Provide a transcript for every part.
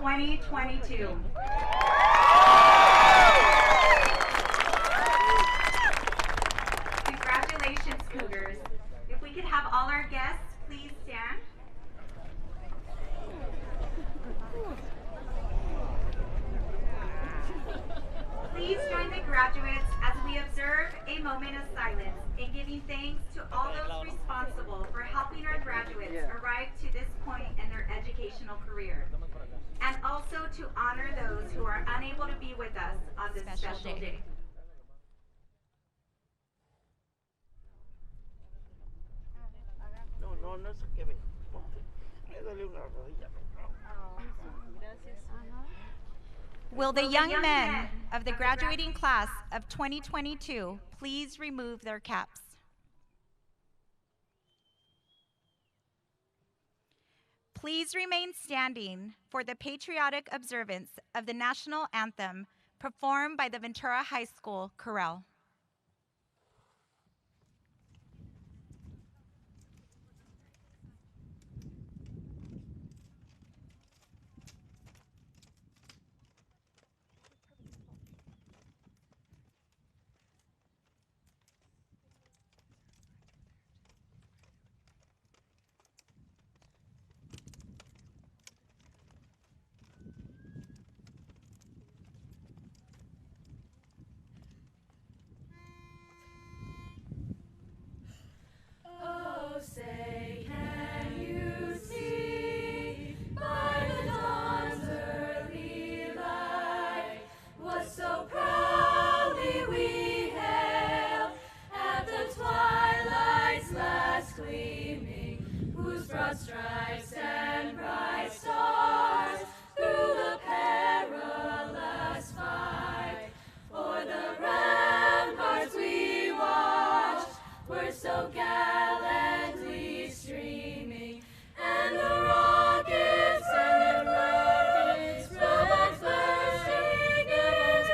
2022. Congratulations, Cougars. If we could have all our guests please stand. Please join the graduates as we observe a moment of silence in giving thanks to all those responsible for helping our graduates arrive to this point in their educational career, and also to honor those who are unable to be with us on this special day. No se quede. Me duele una rodilla. Will the young men of the graduating class of 2022 please remove their caps? Please remain standing for the patriotic observance of the national anthem performed by the Ventura High School Chorale. Say, can you see by the dawn's early light what so proudly we hailed at the twilight's last gleaming, whose broad stripes and bright stars through the perilous fight o'er the ramparts we watched were so gallantly streaming, and the rockets rebels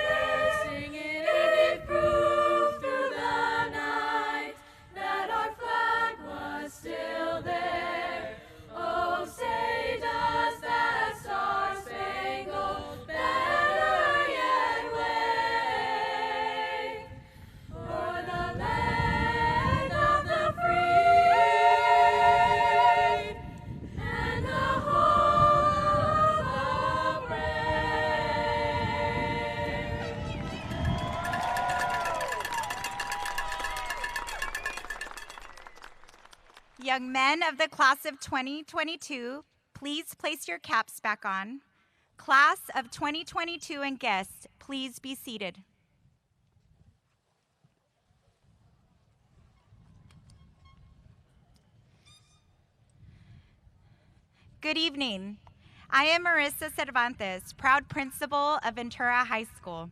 bursting in, gave proof through the night that our flag was still there. Oh, say does that star-spangled banner yet wave o'er the land of the free and the home of the brave? Young men of the class of 2022, please place your caps back on. Class of 2022 and guests, please be seated. Good evening. I am Marissa Cervantes, proud principal of Ventura High School.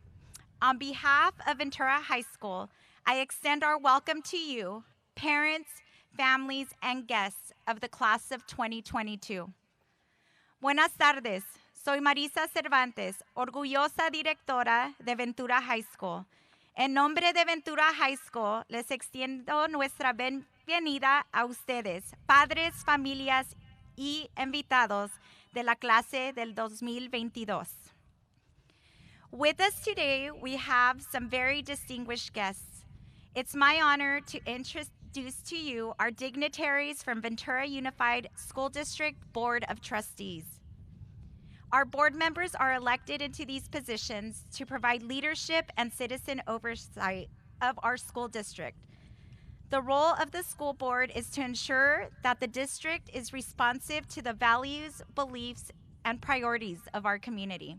On behalf of Ventura High School, I extend our welcome to you, parents, families, and guests of the class of 2022. Buenas tardes. Soy Marisa Cervantes, orgullosa directora de Ventura High School. En nombre de Ventura High School, les extiendo nuestra bienvenida a ustedes, padres, familias y invitados de la clase del 2022. With us today, we have some very distinguished guests. It's my honor to introduce to you our dignitaries from Ventura Unified School District Board of Trustees. Our board members are elected into these positions to provide leadership and citizen oversight of our school district. The role of the school board is to ensure that the district is responsive to the values, beliefs, and priorities of our community.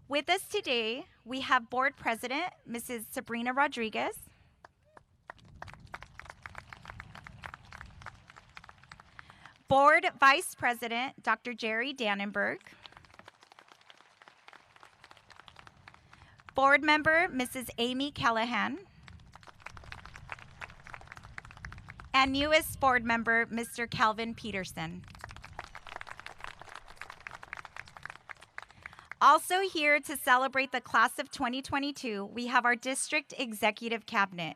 With us today, we have Board President, Mrs. Sabrina Rodriguez, Board Vice President, Dr. Jerry Dannenberg, Board Member, Mrs. Amy Callahan, and newest board member, Mr. Calvin Peterson. Also here to celebrate the class of 2022, we have our district executive cabinet.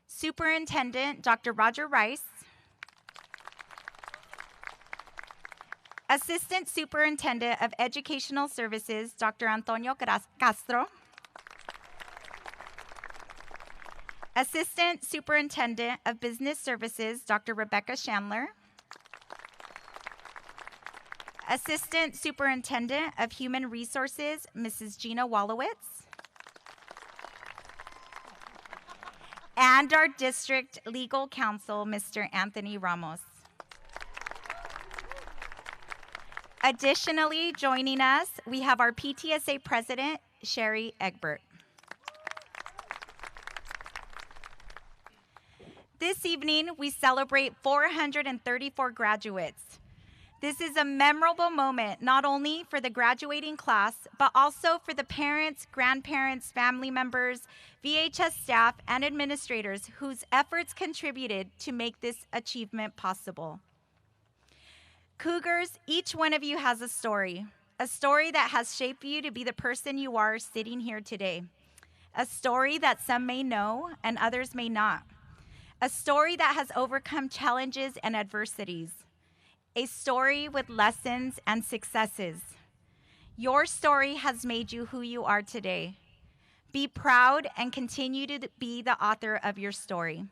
Superintendent, Dr. Roger Rice, Assistant Superintendent of Educational Services, Dr. Antonio Castro. Assistant Superintendent of Business Services, Dr. Rebecca Chandler. Assistant Superintendent of Human Resources, Mrs. Gina Wallowitz. And our District Legal Counsel, Mr. Anthony Ramos. Additionally, joining us, we have our PTSA President, Sherry Egbert. This evening, we celebrate 434 graduates. This is a memorable moment, not only for the graduating class, but also for the parents, grandparents, family members, VHS staff, and administrators whose efforts contributed to make this achievement possible. Cougars, each one of you has a story that has shaped you to be the person you are sitting here today, a story that some may know and others may not, a story that has overcome challenges and adversities, a story with lessons and successes. Your story has made you who you are today. Be proud and continue to be the author of your story.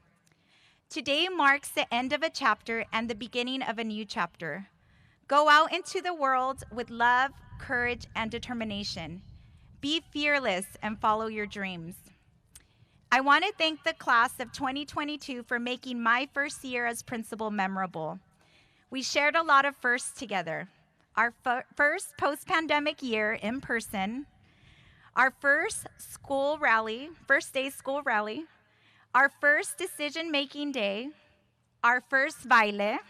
Today marks the end of a chapter and the beginning of a new chapter. Go out into the world with love, courage, and determination. Be fearless and follow your dreams. I want to thank the class of 2022 for making my first year as principal memorable. We shared a lot of firsts together. Our first post-pandemic year in person, our first day school rally, our first decision-making day, our first baile,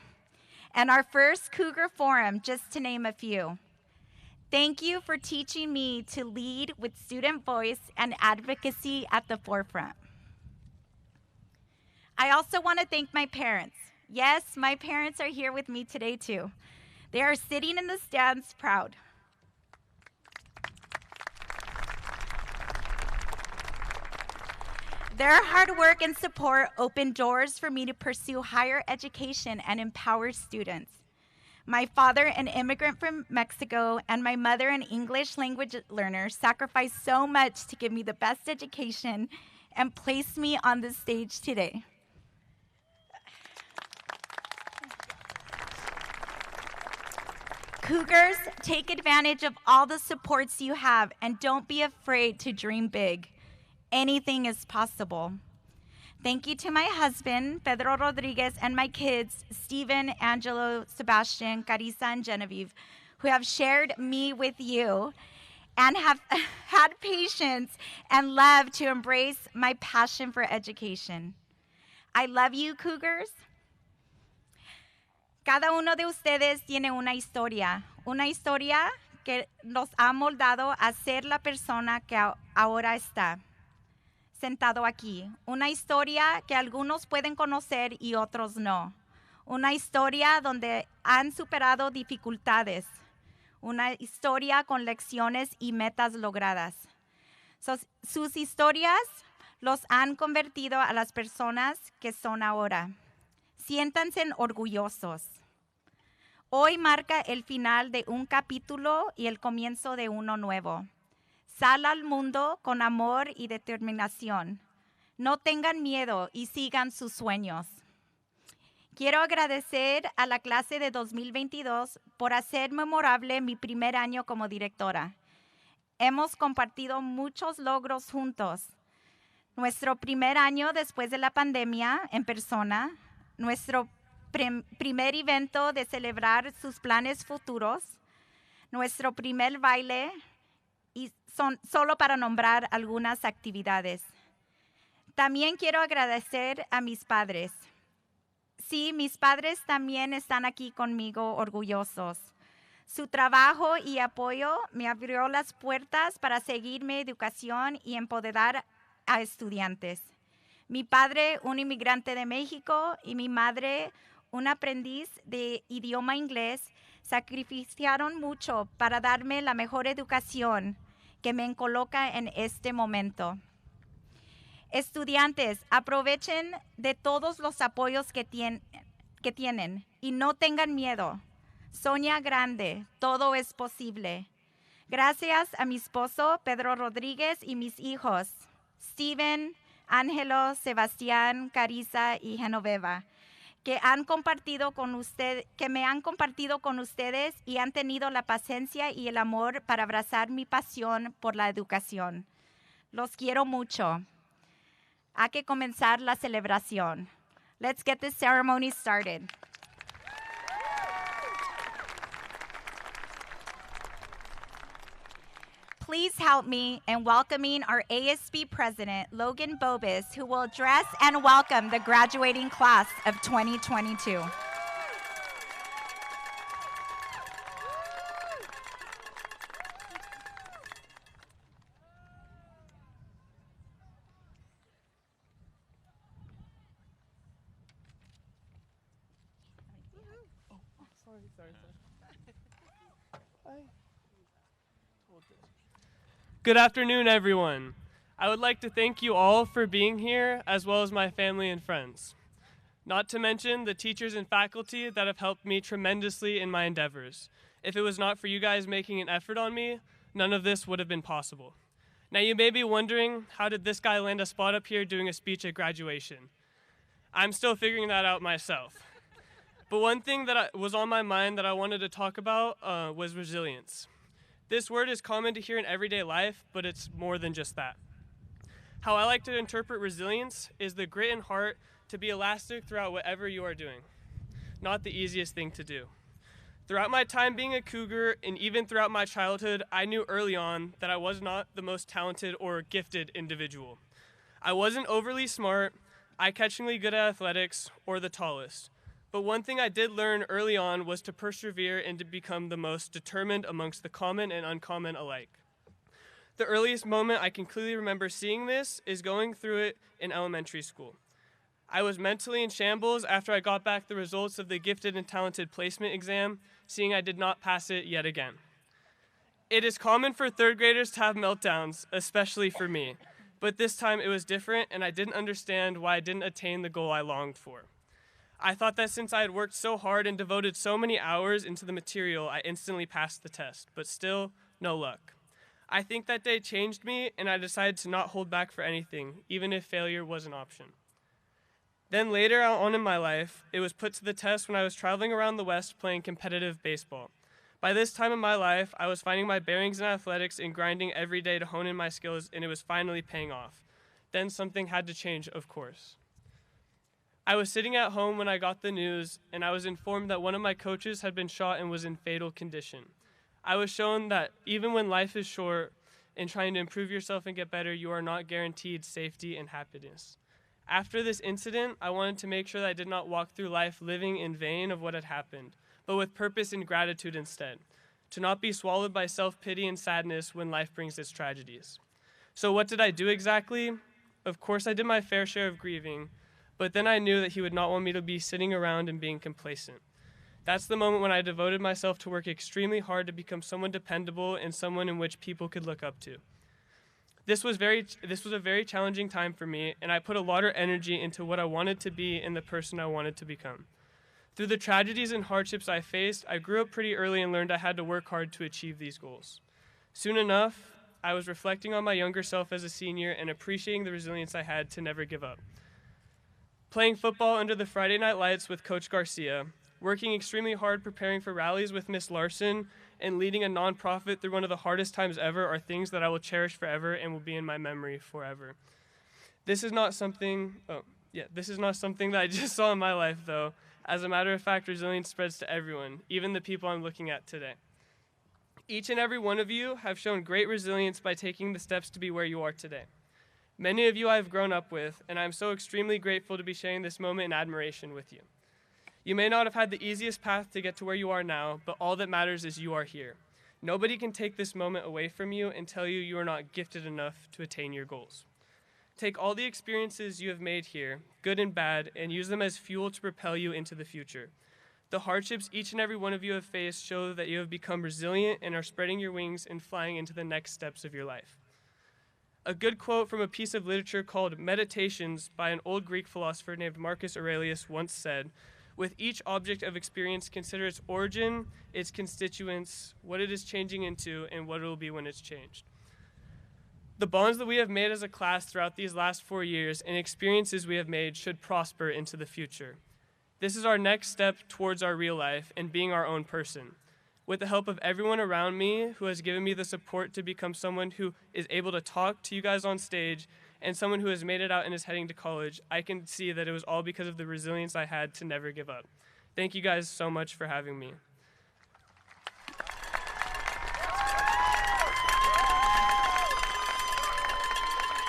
and our first Cougar Forum, just to name a few. Thank you for teaching me to lead with student voice and advocacy at the forefront. I also want to thank my parents. Yes, my parents are here with me today too. They are sitting in the stands proud. Their hard work and support opened doors for me to pursue higher education and empower students. My father, an immigrant from Mexico, and my mother, an English language learner, sacrificed so much to give me the best education and place me on this stage today. Cougars, take advantage of all the supports you have and don't be afraid to dream big. Anything is possible. Thank you to my husband, Pedro Rodriguez, and my kids, Stephen, Angelo, Sebastian, Carissa, and Genevieve, who have shared me with you and have had patience and love to embrace my passion for education. I love you, Cougars. Cada uno de ustedes tiene una historia que nos ha moldado a ser la persona que ahora está sentado aquí. Una historia que algunos pueden conocer y otros no. Una historia donde han superado dificultades. Una historia con lecciones y metas logradas. Sus historias los han convertido a las personas que son ahora. Siéntanse orgullosos. Hoy marca el final de un capítulo y el comienzo de uno nuevo. Sal al mundo con amor y determinación. No tengan miedo y sigan sus sueños. Quiero agradecer a la clase de 2022 por hacer memorable mi primer año como directora. Hemos compartido muchos logros juntos. Nuestro primer año después de la pandemia en persona, nuestro primer evento de celebrar sus planes futuros, nuestro primer baile, y son solo para nombrar algunas actividades. También quiero agradecer a mis padres. Sí, mis padres también están aquí conmigo orgullosos. Su trabajo y apoyo me abrió las puertas para seguir mi educación y empoderar a estudiantes. Mi padre, un inmigrante de México, y mi madre, un aprendiz de idioma inglés, sacrificaron mucho para darme la mejor educación que me coloca en este momento. Estudiantes, aprovechen de todos los apoyos que tienen y no tengan miedo. Soña grande, todo es posible. Gracias a mi esposo Pedro Rodríguez y mis hijos, Steven, Ángelo, Sebastián, Carissa y Genoveva, que me han compartido con ustedes y han tenido la paciencia y el amor para abrazar mi pasión por la educación. Los quiero mucho. Hay que comenzar la celebración. Let's get this ceremony started. Please help me in welcoming our ASB President, Logan Bobis, who will address and welcome the graduating class of 2022. Good afternoon, everyone. I would like to thank you all for being here, as well as my family and friends. Not to mention the teachers and faculty that have helped me tremendously in my endeavors. If it was not for you guys making an effort on me, none of this would have been possible. Now you may be wondering, how did this guy land a spot up here doing a speech at graduation? I'm still figuring that out myself. But one thing that was on my mind that I wanted to talk about was resilience. This word is common to hear in everyday life, but it's more than just that. How I like to interpret resilience is the grit and heart to be elastic throughout whatever you are doing. Not the easiest thing to do. Throughout my time being a Cougar, and even throughout my childhood, I knew early on that I was not the most talented or gifted individual. I wasn't overly smart, eye-catchingly good at athletics, or the tallest. But one thing I did learn early on was to persevere and to become the most determined amongst the common and uncommon alike. The earliest moment I can clearly remember seeing this is going through it in elementary school. I was mentally in shambles after I got back the results of the gifted and talented placement exam, seeing I did not pass it yet again. It is common for third graders to have meltdowns, especially for me, but this time it was different and I didn't understand why I didn't attain the goal I longed for. I thought that since I had worked so hard and devoted so many hours into the material, I instantly passed the test, but still, no luck. I think that day changed me, and I decided to not hold back for anything, even if failure was an option. Then later on in my life, it was put to the test when I was traveling around the West playing competitive baseball. By this time in my life, I was finding my bearings in athletics and grinding every day to hone in my skills, and it was finally paying off. Then something had to change, of course. I was sitting at home when I got the news, and I was informed that one of my coaches had been shot and was in fatal condition. I was shown that even when life is short and trying to improve yourself and get better, you are not guaranteed safety and happiness. After this incident, I wanted to make sure that I did not walk through life living in vain of what had happened, but with purpose and gratitude instead, to not be swallowed by self-pity and sadness when life brings its tragedies. So what did I do exactly? Of course, I did my fair share of grieving, but then I knew that he would not want me to be sitting around and being complacent. That's the moment when I devoted myself to work extremely hard to become someone dependable and someone in which people could look up to. This was a very challenging time for me, and I put a lot of energy into what I wanted to be and the person I wanted to become. Through the tragedies and hardships I faced, I grew up pretty early and learned I had to work hard to achieve these goals. Soon enough, I was reflecting on my younger self as a senior and appreciating the resilience I had to never give up. Playing football under the Friday night lights with Coach Garcia, working extremely hard preparing for rallies with Miss Larson, and leading a nonprofit through one of the hardest times ever are things that I will cherish forever and will be in my memory forever. This is not something that I just saw in my life, though. As a matter of fact, resilience spreads to everyone, even the people I'm looking at today. Each and every one of you have shown great resilience by taking the steps to be where you are today. Many of you I have grown up with, and I'm so extremely grateful to be sharing this moment in admiration with you. You may not have had the easiest path to get to where you are now, but all that matters is you are here. Nobody can take this moment away from you and tell you you are not gifted enough to attain your goals. Take all the experiences you have made here, good and bad, and use them as fuel to propel you into the future. The hardships each and every one of you have faced show that you have become resilient and are spreading your wings and flying into the next steps of your life. A good quote from a piece of literature called Meditations by an old Greek philosopher named Marcus Aurelius once said, With each object of experience, consider its origin, its constituents, what it is changing into, and what it will be when it's changed. The bonds that we have made as a class throughout these last 4 years and experiences we have made should prosper into the future. This is our next step towards our real life and being our own person. With the help of everyone around me who has given me the support to become someone who is able to talk to you guys on stage and someone who has made it out and is heading to college, I can see that it was all because of the resilience I had to never give up. Thank you guys so much for having me.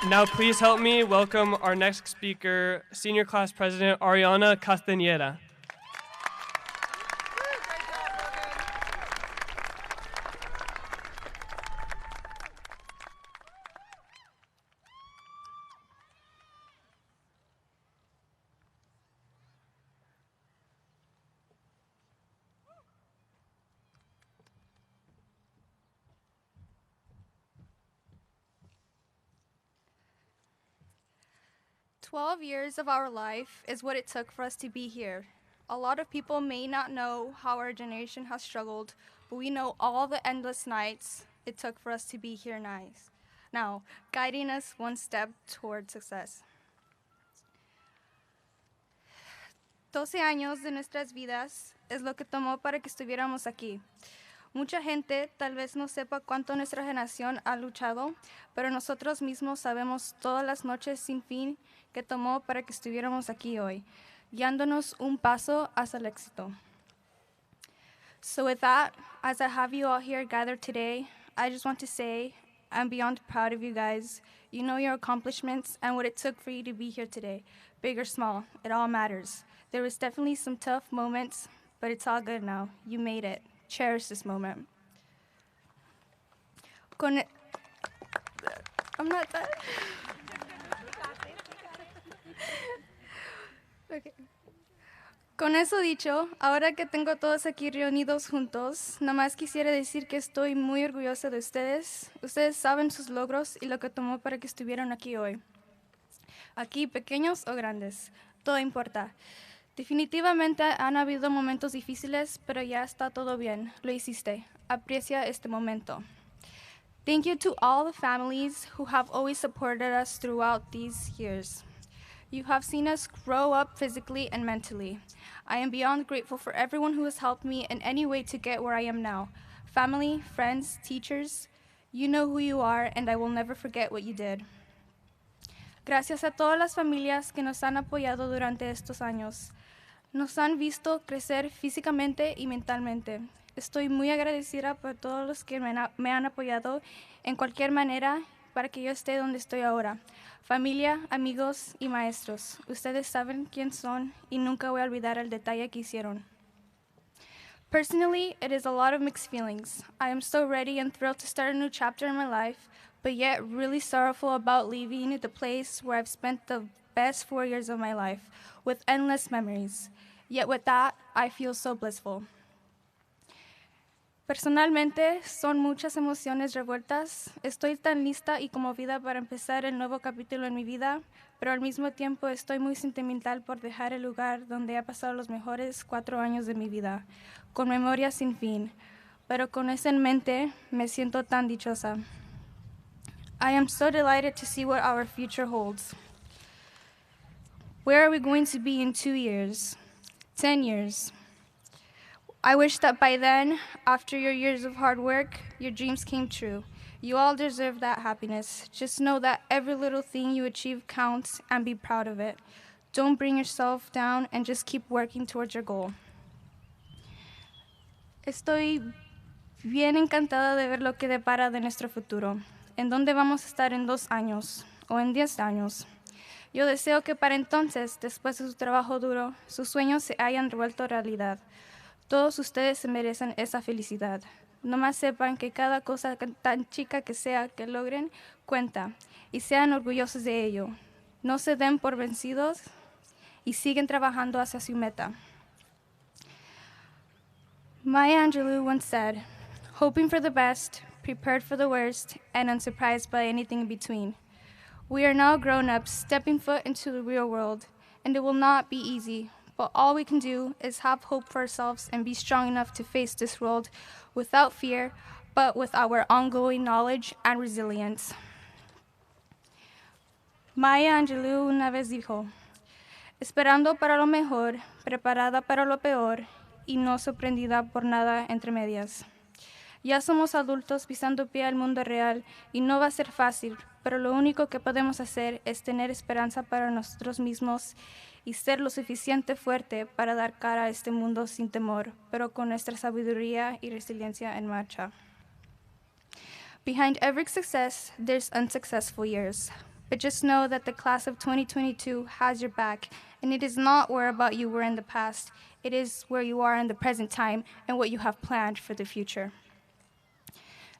Now please help me welcome our next speaker, Senior Class President Ariana Castañeda. 12 years of our life is what it took for us to be here. A lot of people may not know how our generation has struggled, but we know all the endless nights it took for us to be here now, guiding us one step toward success. 12 años de nuestras vidas es lo que tomó para que estuviéramos aquí. Mucha gente tal vez no sepa cuánto nuestra generación ha luchado, pero nosotros mismos sabemos todas las noches sin fin que tomó para que estuviéramos aquí hoy, guiándonos un paso hacia el éxito. So with that, as I have you all here gathered today, I just want to say I'm beyond proud of you guys. You know your accomplishments and what it took for you to be here today. Big or small, it all matters. There was definitely some tough moments, but it's all good now. You made it. Cherish this moment. I'm not done. Okay. Con eso dicho, ahora que tengo todos aquí reunidos juntos, nomás quisiera decir que estoy muy orgullosa de ustedes. Ustedes saben sus logros y lo que tomó para que estuvieran aquí hoy. Aquí, pequeños o grandes, todo importa. Definitivamente han habido momentos difíciles, pero ya está todo bien. Lo hiciste. Aprecia este momento. Thank you to all the families who have always supported us throughout these years. You have seen us grow up physically and mentally. I am beyond grateful for everyone who has helped me in any way to get where I am now. Family, friends, teachers, you know who you are, and I will never forget what you did. Gracias a todas las familias que nos han apoyado durante estos años. Nos han visto crecer físicamente y mentalmente. Estoy muy agradecida por todos los que me han apoyado en cualquier manera para que yo esté donde estoy ahora. Familia, amigos y maestros, ustedes saben quién son y nunca voy a olvidar el detalle que hicieron. Personally, it is a lot of mixed feelings. I am so ready and thrilled to start a new chapter in my life, but yet really sorrowful about leaving the place where I've spent the best 4 years of my life, with endless memories. Yet with that, I feel so blissful. Personalmente, son muchas emociones revueltas. Estoy tan lista y conmovida para empezar el nuevo capítulo en mi vida, pero al mismo tiempo estoy muy sentimental por dejar el lugar donde he pasado los mejores 4 años de mi vida, con memorias sin fin. Pero con eso en mente, me siento tan dichosa. I am so delighted to see what our future holds. Where are we going to be in 2 years? 10 years. I wish that by then, after your years of hard work, your dreams came true. You all deserve that happiness. Just know that every little thing you achieve counts and be proud of it. Don't bring yourself down and just keep working towards your goal. Estoy bien encantada de ver lo que depara de nuestro futuro. ¿En dónde vamos a estar en 2 años o en 10 años? Yo deseo que para entonces, después de su trabajo duro, sus sueños se hayan revuelto realidad. Todos ustedes se merecen esa felicidad. Nomás sepan que cada cosa tan chica que sea que logren cuenta y sean orgullosos de ello. No se den por vencidos y siguen trabajando hacia su meta. Maya Angelou once said, "Hoping for the best, prepared for the worst, and unsurprised by anything in between." We are now grown-ups stepping foot into the real world, and it will not be easy, But all we can do is have hope for ourselves and be strong enough to face this world without fear, but with our ongoing knowledge and resilience. Maya Angelou una vez dijo, esperando para lo mejor, preparada para lo peor, y no sorprendida por nada entre medias. Ya somos adultos pisando pie al mundo real y no va a ser fácil, pero lo único que podemos hacer es tener esperanza para nosotros mismos y ser lo suficiente fuerte para dar cara a este mundo sin temor, pero con nuestra sabiduría y resiliencia en marcha. Behind every success, there's unsuccessful years. But just know that the class of 2022 has your back, and it is not where about you were in the past. It is where you are in the present time and what you have planned for the future.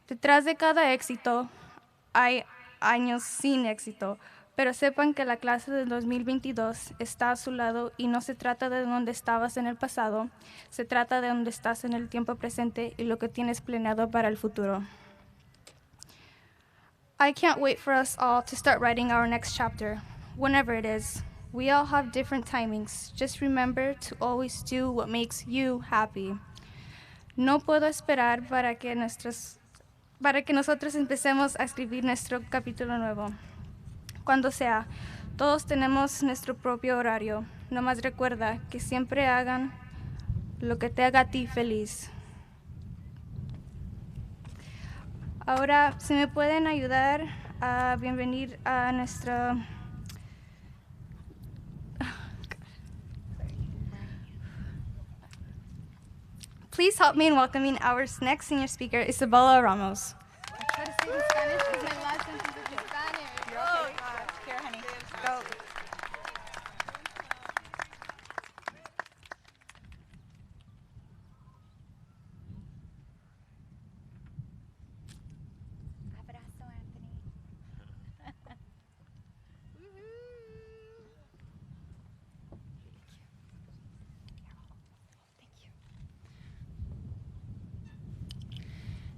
Detrás de cada éxito hay años sin éxito, pero sepan que la clase del 2022 está a su lado y no se trata de dónde estabas en el pasado, se trata de dónde estás en el tiempo presente y lo que tienes planeado para el futuro. I can't wait for us all to start writing our next chapter, whenever it is. We all have different timings. Just remember to always do what makes you happy. No puedo esperar para que nosotros empecemos a escribir nuestro capítulo nuevo. Cuando sea, todos tenemos nuestro propio horario. Nomás recuerda que siempre hagan lo que te haga a ti feliz. Ahora, si me pueden ayudar a bienvenir a nuestra... Please help me in welcoming our next senior speaker, Isabella Ramos. Try to speak in Spanish because my last sentence is in Spanish. You're okay. Here, honey. Go. Abrazo, Anthony.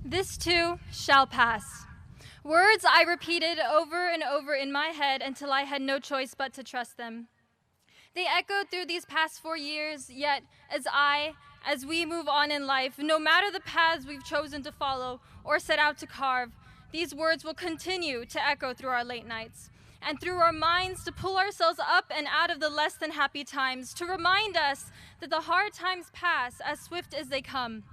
This too shall pass. Words I repeated over and over in my head until I had no choice but to trust them. They echoed through these past 4 years, yet as we move on in life, no matter the paths we've chosen to follow or set out to carve, these words will continue to echo through our late nights and through our minds to pull ourselves up and out of the less than happy times, to remind us that the hard times pass as swift as they come.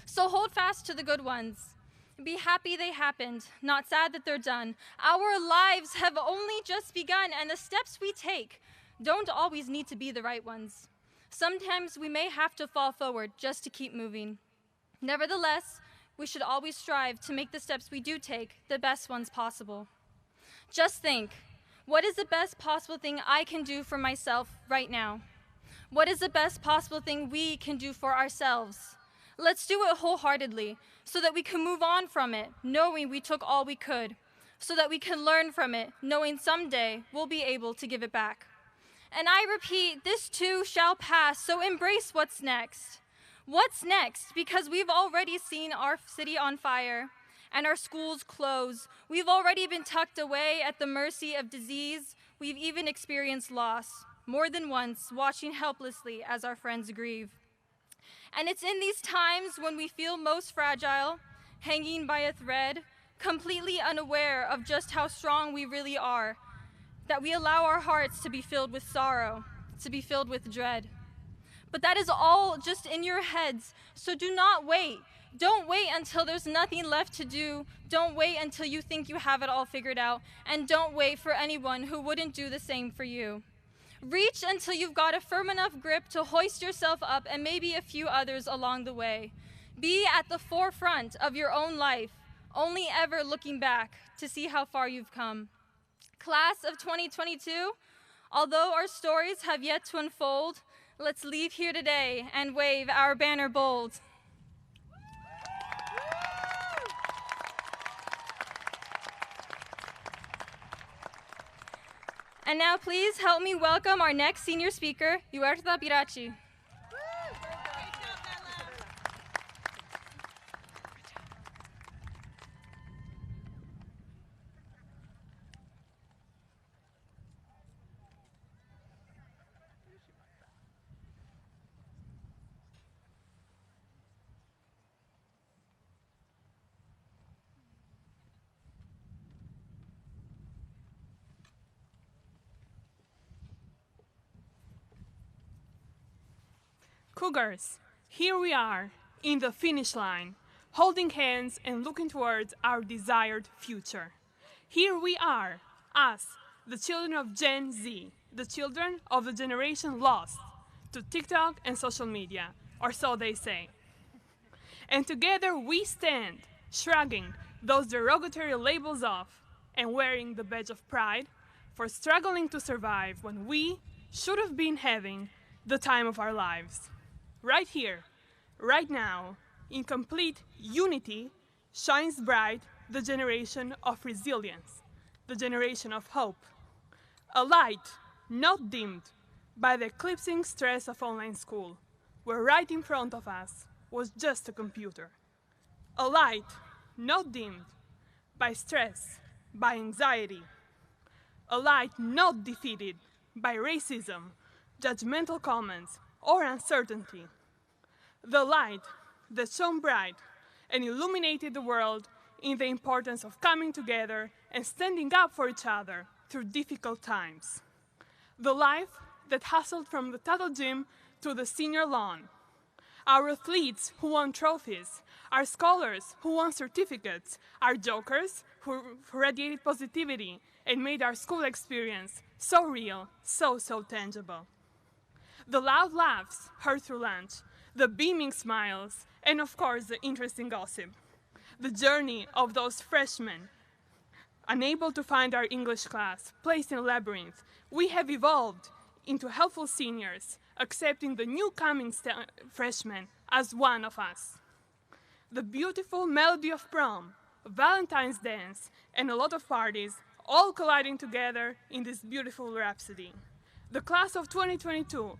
So hold fast to the good ones. Be happy they happened, not sad that they're done. Our lives have only just begun, and the steps we take don't always need to be the right ones. Sometimes we may have to fall forward just to keep moving. Nevertheless, we should always strive to make the steps we do take the best ones possible. Just think, what is the best possible thing I can do for myself right now? What is the best possible thing we can do for ourselves? Let's do it wholeheartedly so that we can move on from it, knowing we took all we could, so that we can learn from it, knowing someday we'll be able to give it back. And I repeat, this too shall pass, so embrace what's next. What's next? Because we've already seen our city on fire and our schools close. We've already been tucked away at the mercy of disease. We've even experienced loss, more than once, watching helplessly as our friends grieve. And it's in these times when we feel most fragile, hanging by a thread, completely unaware of just how strong we really are, that we allow our hearts to be filled with sorrow, to be filled with dread. But that is all just in your heads, so do not wait. Don't wait until there's nothing left to do. Don't wait until you think you have it all figured out, and don't wait for anyone who wouldn't do the same for you. Reach until you've got a firm enough grip to hoist yourself up and maybe a few others along the way. Be at the forefront of your own life, only ever looking back to see how far you've come. Class of 2022, although our stories have yet to unfold, let's leave here today and wave our banner bold. And now please help me welcome our next senior speaker, Huerta Pirachi. Cougars, here we are, in the finish line, holding hands and looking towards our desired future. Here we are, us, the children of Gen Z, the children of the generation lost to TikTok and social media, or so they say. And together we stand, shrugging those derogatory labels off and wearing the badge of pride for struggling to survive when we should have been having the time of our lives. Right here, right now, in complete unity, shines bright the generation of resilience, the generation of hope. A light not dimmed by the eclipsing stress of online school, where right in front of us was just a computer. A light not dimmed by stress, by anxiety. A light not defeated by racism, judgmental comments, or uncertainty. The light that shone bright and illuminated the world in the importance of coming together and standing up for each other through difficult times. The life that hustled from the Tuttle Gym to the senior lawn. Our athletes who won trophies, our scholars who won certificates, our jokers who radiated positivity and made our school experience so real, so tangible. The loud laughs heard through lunch, the beaming smiles, and of course the interesting gossip. The journey of those freshmen, unable to find our English class, placed in a labyrinth. We have evolved into helpful seniors, accepting the new coming freshmen as one of us. The beautiful melody of prom, Valentine's dance, and a lot of parties, all colliding together in this beautiful rhapsody. The class of 2022,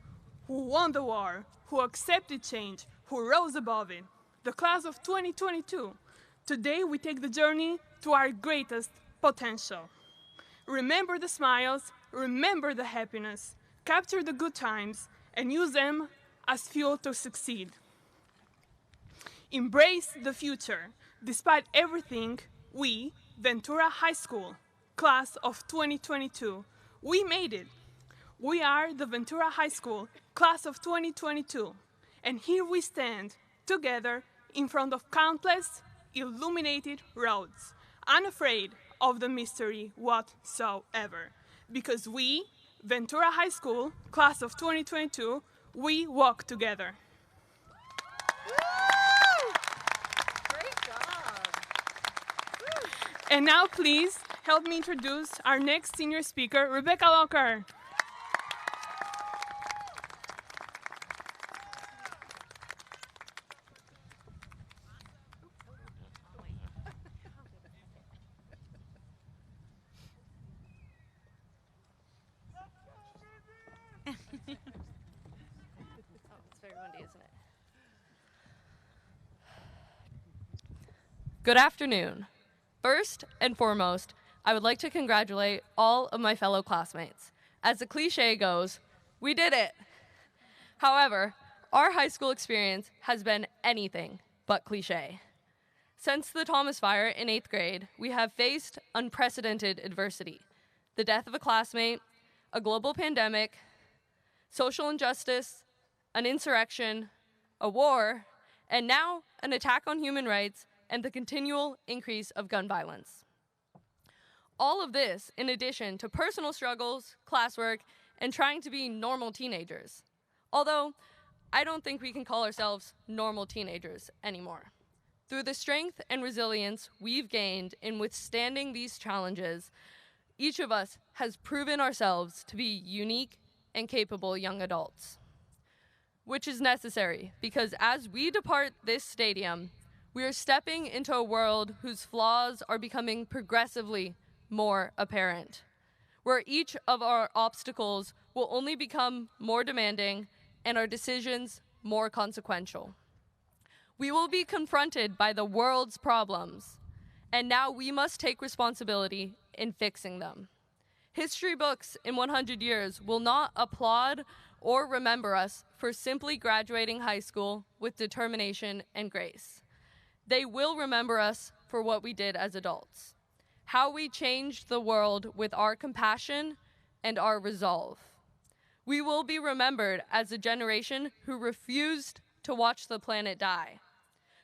who won the war, who accepted change, who rose above it. The class of 2022, today we take the journey to our greatest potential. Remember the smiles, remember the happiness, capture the good times, and use them as fuel to succeed. Embrace the future. Despite everything, we, Ventura High School, class of 2022, we made it. We are the Ventura High School, class of 2022, and here we stand together in front of countless illuminated roads, unafraid of the mystery whatsoever, because we, Ventura High School, class of 2022, we walk together. Great job. And now please help me introduce our next senior speaker, Rebecca Locker. Good afternoon. First and foremost, I would like to congratulate all of my fellow classmates. As the cliche goes, we did it. However, our high school experience has been anything but cliche. Since the Thomas Fire in 8th grade, we have faced unprecedented adversity. The death of a classmate, a global pandemic, social injustice, an insurrection, a war, and now an attack on human rights and the continual increase of gun violence. All of this in addition to personal struggles, classwork, and trying to be normal teenagers. Although, I don't think we can call ourselves normal teenagers anymore. Through the strength and resilience we've gained in withstanding these challenges, each of us has proven ourselves to be unique and capable young adults. Which is necessary because as we depart this stadium, we are stepping into a world whose flaws are becoming progressively more apparent, where each of our obstacles will only become more demanding and our decisions more consequential. We will be confronted by the world's problems, and now we must take responsibility in fixing them. History books in 100 years will not applaud or remember us for simply graduating high school with determination and grace. They will remember us for what we did as adults, how we changed the world with our compassion and our resolve. We will be remembered as a generation who refused to watch the planet die,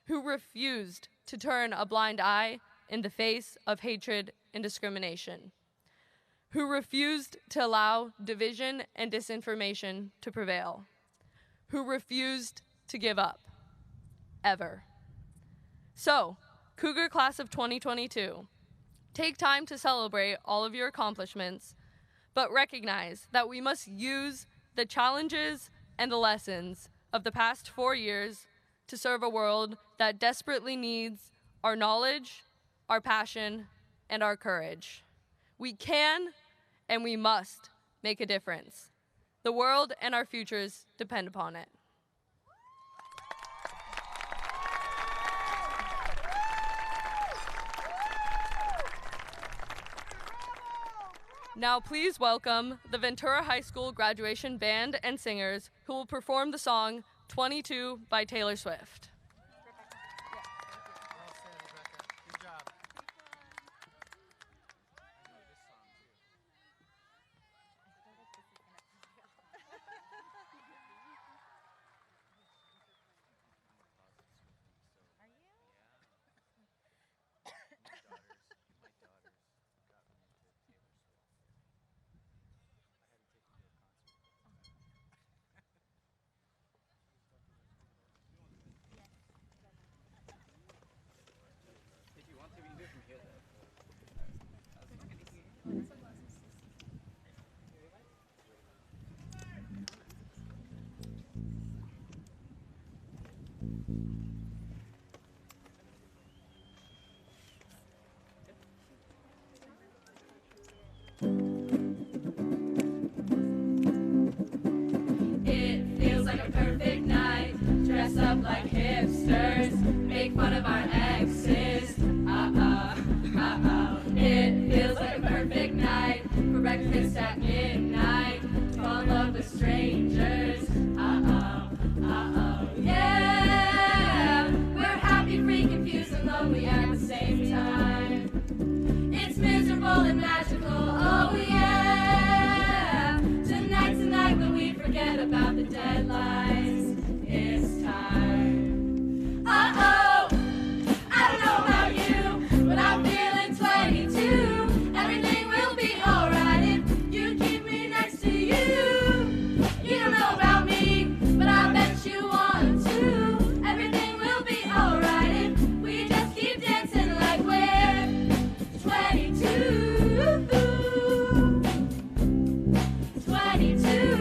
who refused to turn a blind eye in the face of hatred and discrimination, who refused to allow division and disinformation to prevail, who refused to give up, ever. So, Cougar Class of 2022, take time to celebrate all of your accomplishments, but recognize that we must use the challenges and the lessons of the past 4 years to serve a world that desperately needs our knowledge, our passion, and our courage. We can and we must make a difference. The world and our futures depend upon it. Now please welcome the Ventura High School graduation band and singers who will perform the song 22 by Taylor Swift. It feels like a perfect night. Dress up like hipsters, make fun of our exes. It feels like a perfect night for breakfast at midnight. Fall in love with strangers. Yeah, we're happy, free, confused, and lonely at the same time. It's miserable and magical. Oh yeah. Tonight when we forget about the deadlines, it's time. I don't know about you, but I'm feeling 22. Everything will be alright if you keep me next to you. You don't know about me, but I bet you want to. Everything will be alright if we just keep dancing like we're 22. 22.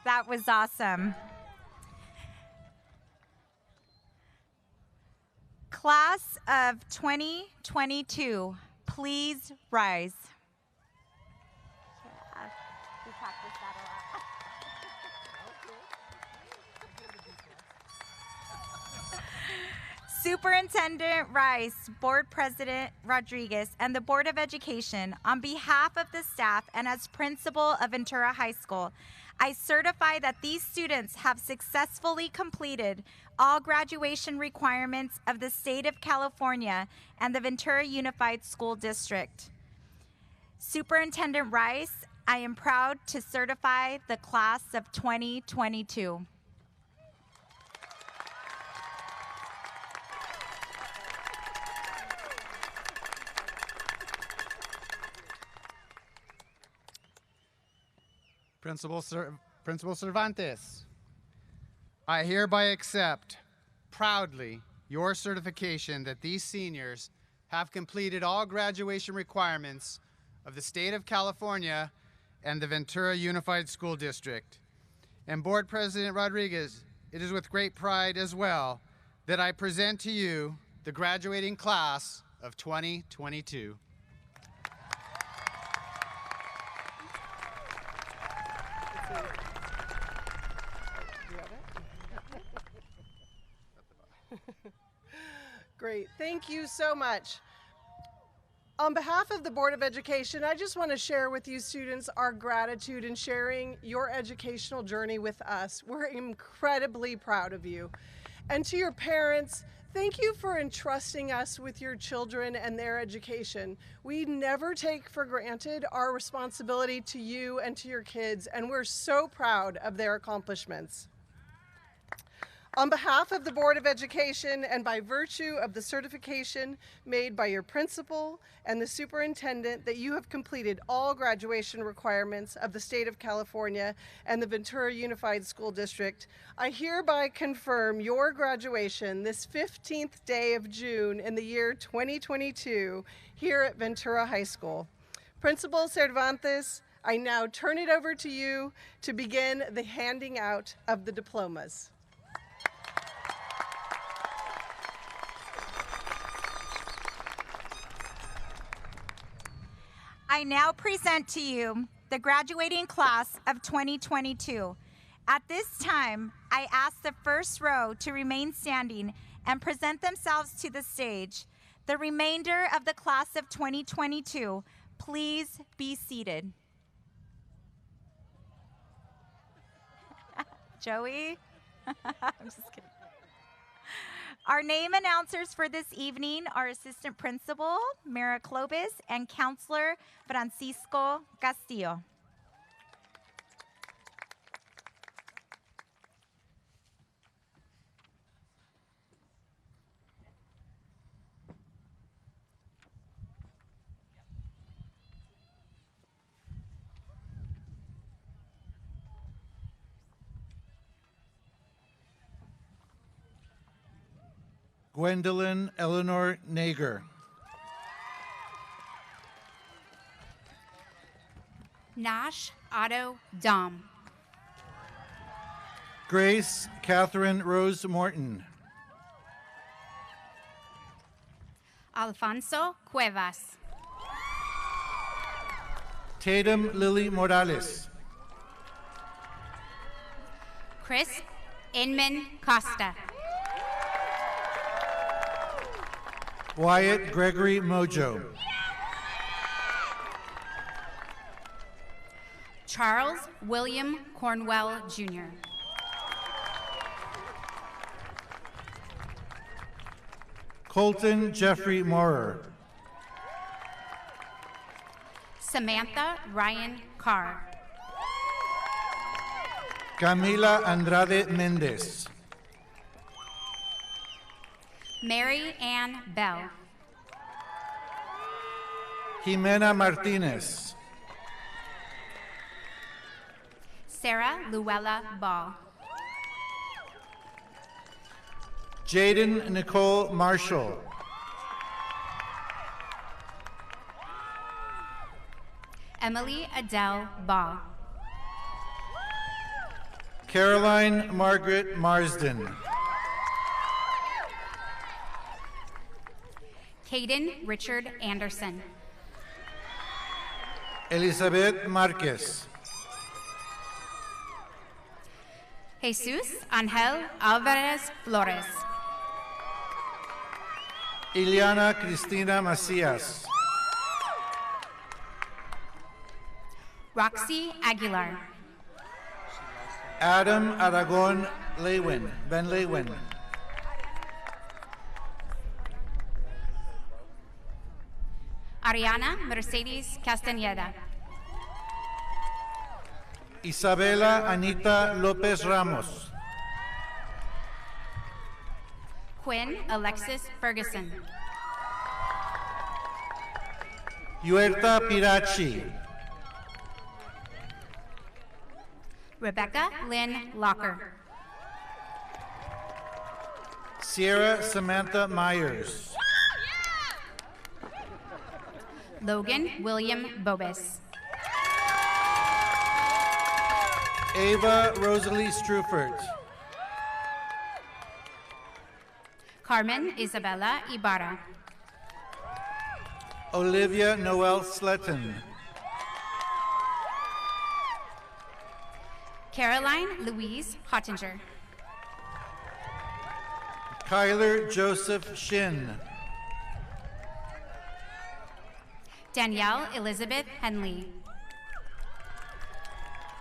That was awesome. Class of 2022, please rise. Yeah, we practiced that a lot. Superintendent Rice, Board President Rodriguez, and the Board of Education, on behalf of the staff and as principal of Ventura High School, I certify that these students have successfully completed all graduation requirements of the state of California and the Ventura Unified School District. Superintendent Rice, I am proud to certify the class of 2022. Principal Cervantes, I hereby accept proudly your certification that these seniors have completed all graduation requirements of the state of California and the Ventura Unified School District. And Board President Rodriguez, it is with great pride as well that I present to you the graduating class of 2022. Great, thank you so much. On behalf of the Board of Education, I just want to share with you students our gratitude in sharing your educational journey with us. We're incredibly proud of you. And to your parents, thank you for entrusting us with your children and their education. We never take for granted our responsibility to you and to your kids, and we're so proud of their accomplishments. On behalf of the Board of Education and by virtue of the certification made by your principal and the superintendent that you have completed all graduation requirements of the state of California and the Ventura Unified School District, I hereby confirm your graduation this 15th day of June in the year 2022 here at Ventura High School. Principal Cervantes, I now turn it over to you to begin the handing out of the diplomas. I now present to you the graduating class of 2022. At this time, I ask the first row to remain standing and present themselves to the stage. The remainder of the class of 2022, please be seated. Joey? I'm just kidding. Our name announcers for this evening are Assistant Principal Mara Clovis and Counselor Francisco Castillo. Gwendolyn Eleanor Nager. Nash Otto Dom. Grace Catherine Rose Morton. Alfonso Cuevas. Tatum Lily Morales. Chris Inman Costa. Wyatt Gregory Mojo. Charles William Cornwell, Jr. Colton Jeffrey Maurer. Samantha Ryan Carr. Camila Andrade Mendez. Mary Ann Bell. Jimena Martinez. Sarah Luella Ball. Jaden Nicole Marshall. Emily Adele Ball. Caroline Margaret Marsden. Caden Richard Anderson. Elizabeth Marquez. Jesus Angel Alvarez Flores. Ileana Cristina Macias. Roxy Aguilar. Adam Aragon Lewin, Ben Lewin. Ariana Mercedes Castañeda. Isabela Anita López Ramos. Quinn Alexis Ferguson. Huerta Pirachi. Rebecca Lynn Locker. Sierra Samantha Myers. Logan William Bobis. Ava Rosalie Strufert. Carmen Isabella Ibarra. Olivia Noel Sletton. Caroline Louise Hottinger. Kyler Joseph Shin. Danielle Elizabeth Henley.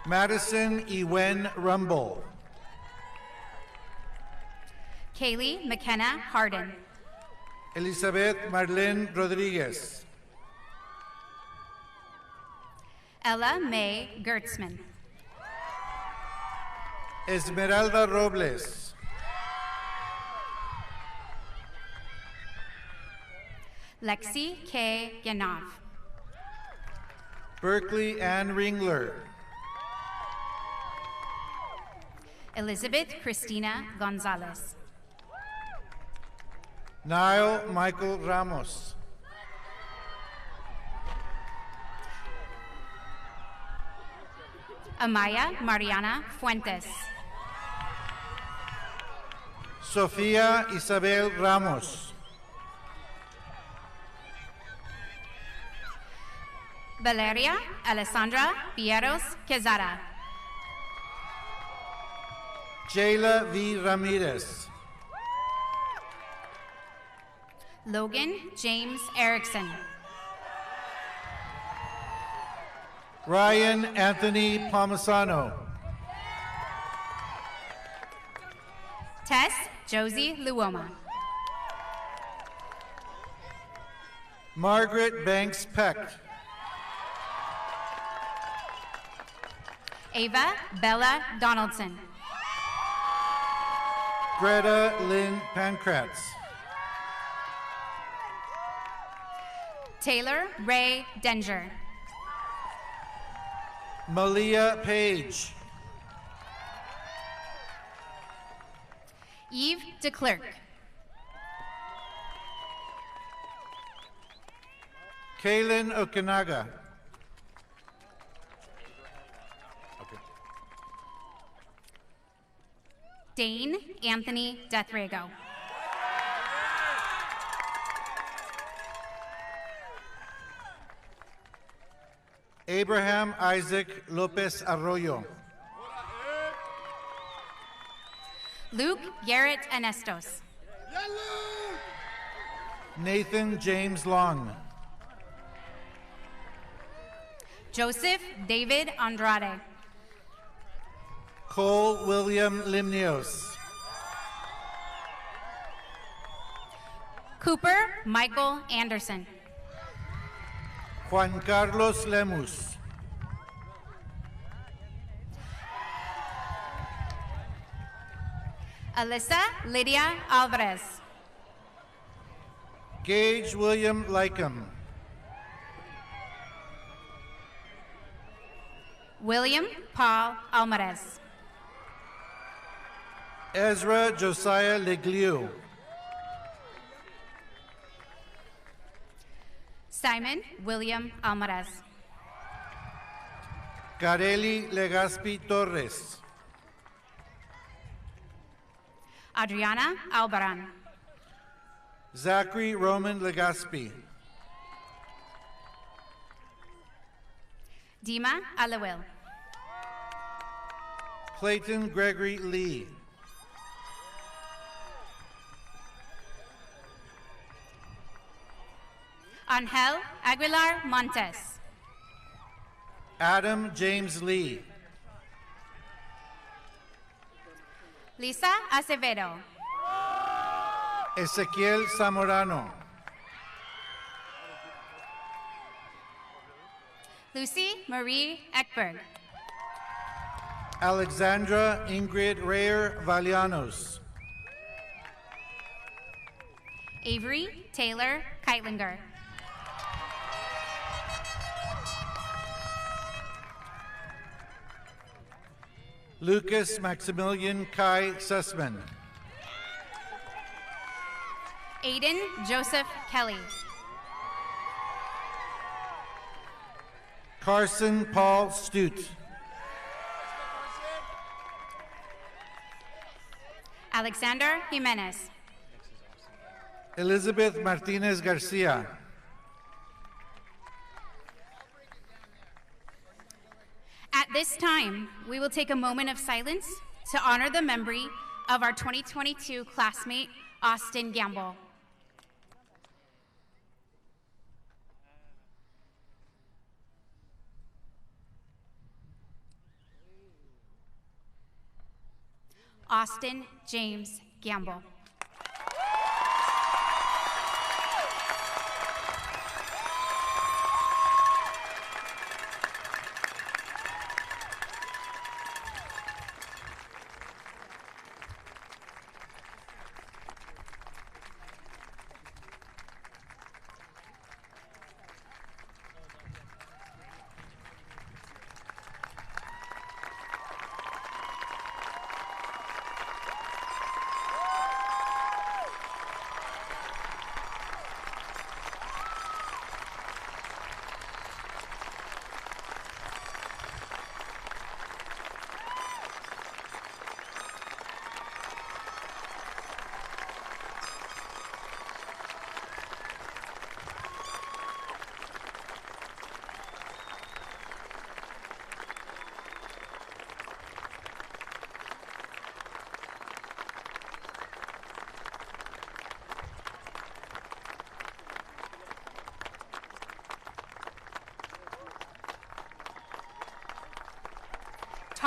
Madison Ewen Rumble. Kaylee McKenna Harden. Elizabeth Marlene Rodriguez. Ella May Gertzman. Esmeralda Robles. Lexi K. Yanov. Berkeley Ann Ringler. Elizabeth Christina Gonzalez. Niall Michael Ramos. Amaya Mariana Fuentes. Sofía Isabel Ramos. Valeria Alessandra Pieros Quezada. Jayla V. Ramirez. Logan James Erickson. Ryan Anthony Palmisano. Tess Josie Luoma. Margaret Banks Peck. Ava Bella Donaldson. Greta Lynn Pankratz. Taylor Ray Denger. Malia Page. Eve DeClerc. Kaylin Okanaga. Dane Anthony Deathrago. Abraham Isaac Lopez Arroyo. Luke Garrett Anestos. Nathan James Long. Joseph David Andrade. Cole William Limnios. Cooper Michael Anderson. Juan Carlos Lemus. Alyssa Lydia Alvarez. Gage William Lycum. William Paul Alvarez. Ezra Josiah Legliu. Simon William Alvarez. Careli Legaspi Torres. Adriana Albaran. Zachary Roman Legaspi. Dima Alawil. Clayton Gregory Lee. Angel Aguilar Montes. Adam James Lee. Lisa Acevedo. Ezequiel Zamorano. Lucy Marie Ekberg. Alexandra Ingrid Reyer Valianos. Avery Taylor Keitlinger. Lucas Maximilian Kai Sussman. Aiden Joseph Kelly. Carson Paul Stute. Alexander Jimenez. Elizabeth Martinez Garcia. At this time, we will take a moment of silence to honor the memory of our 2022 classmate, Austin Gamble. Austin James Gamble.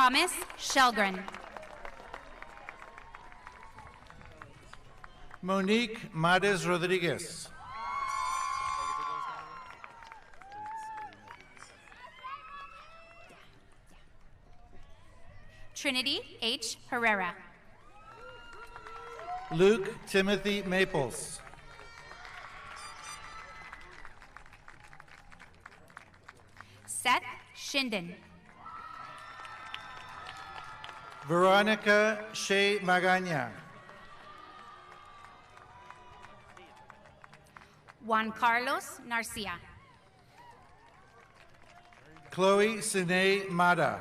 Thomas Shelgren. Monique Mades Rodriguez. Trinity H. Herrera. Luke Timothy Maples. Seth Shinden. Veronica Shea Magana. Juan Carlos Narcia. Chloe Sine Mata.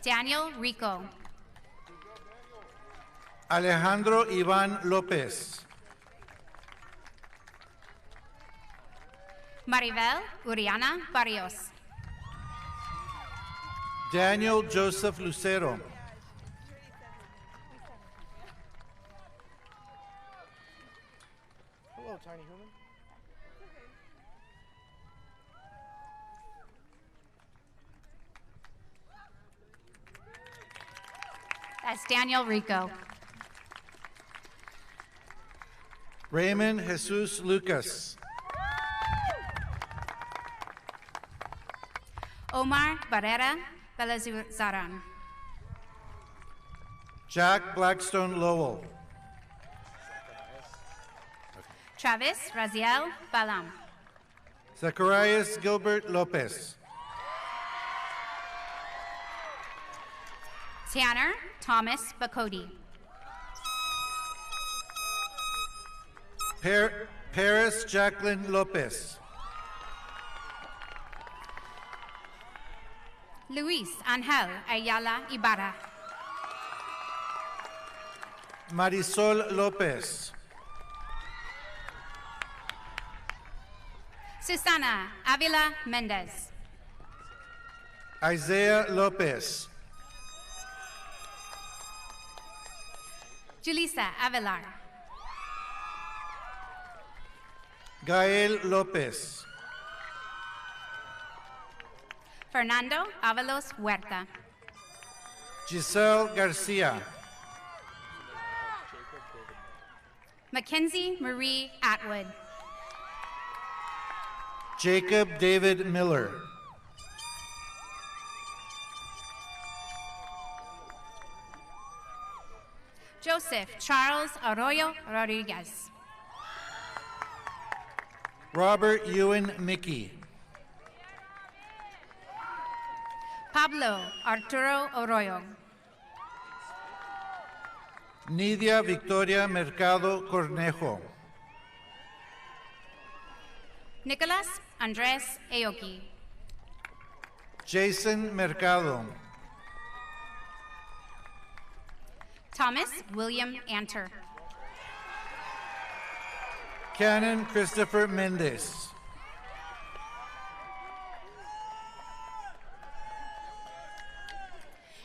Daniel Rico. Alejandro Iván López. Maribel Uriana Barrios. Daniel Joseph Lucero. Hello, tiny human. That's Daniel Rico. Raymond Jesus Lucas. Omar Barrera Belazuzaran. Jack Blackstone Lowell. Travis Raziel Balam. Zacharias Gilbert Lopez. Tanner Thomas Bacody. Paris Jacqueline Lopez. Luis Angel Ayala Ibarra. Marisol Lopez. Susana Avila Mendez. Isaiah Lopez. Julissa Avelar. Gael Lopez. Fernando Avalos Huerta. Giselle Garcia. Mackenzie Marie Atwood. Jacob David Miller. Joseph Charles Arroyo Rodriguez. Robert Ewan Mickey. Pablo Arturo Arroyo. Nidia Victoria Mercado Cornejo. Nicolas Andres Aoki. Jason Mercado. Thomas William Anter. Canon Christopher Mendez.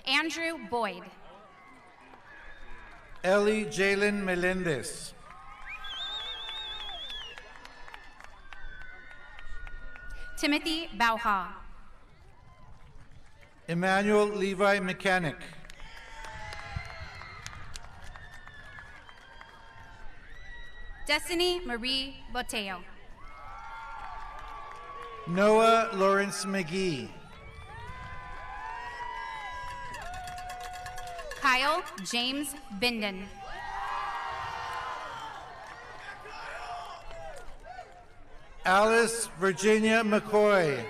Andrew Boyd. Ellie Jalen Melendez. Timothy Bauha. Emmanuel Levi Mechanic. Destiny Marie Boteo. Noah Lawrence McGee. Kyle James Binden. Alice Virginia McCoy.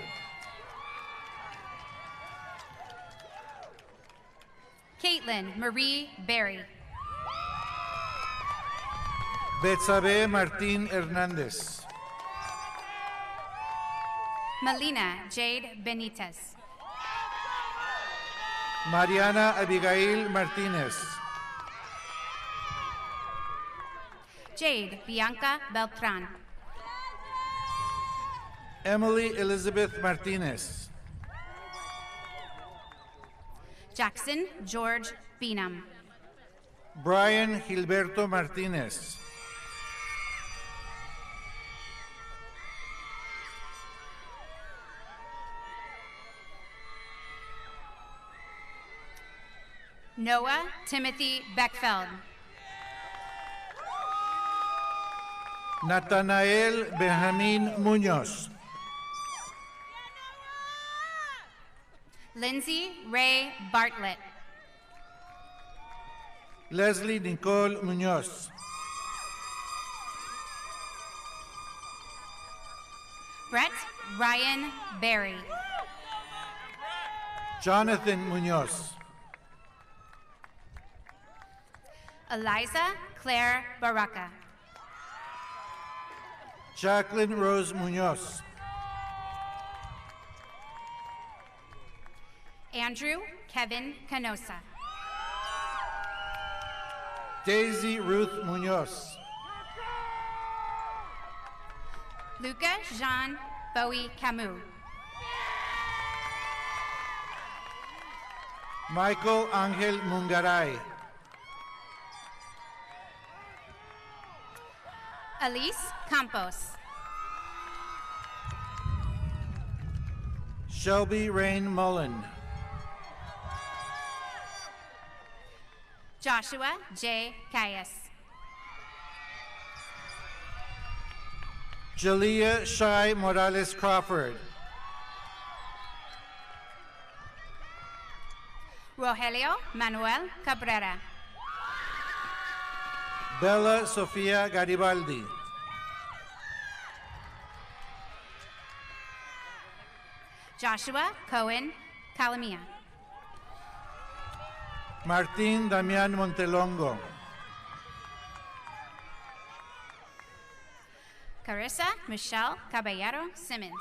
Caitlin Marie Berry. Betsabe Martín Hernández. Melina Jade Benitez. Mariana Abigail Martínez. Jade Bianca Beltran. Emily Elizabeth Martínez. Jackson George Beenham. Brian Gilberto Martínez. Noah Timothy Beckfeld. Natanael Benjamín Muñoz. Lindsay Ray Bartlett. Leslie Nicole Muñoz. Brett Ryan Berry. Jonathan Muñoz. Eliza Claire Baraka. Jacqueline Rose Muñoz. Andrew Kevin Canosa. Daisy Ruth Muñoz. Luca Jean Bowie Camus. Michael Angel Mungaray. Elise Campos. Shelby Rain Mullen. Joshua J. Caius. Jalea Shai Morales Crawford. Rogelio Manuel Cabrera. Bella Sofia Garibaldi. Joshua Cohen Calamia. Martín Damián Montelongo. Carissa Michelle Caballero Simmons.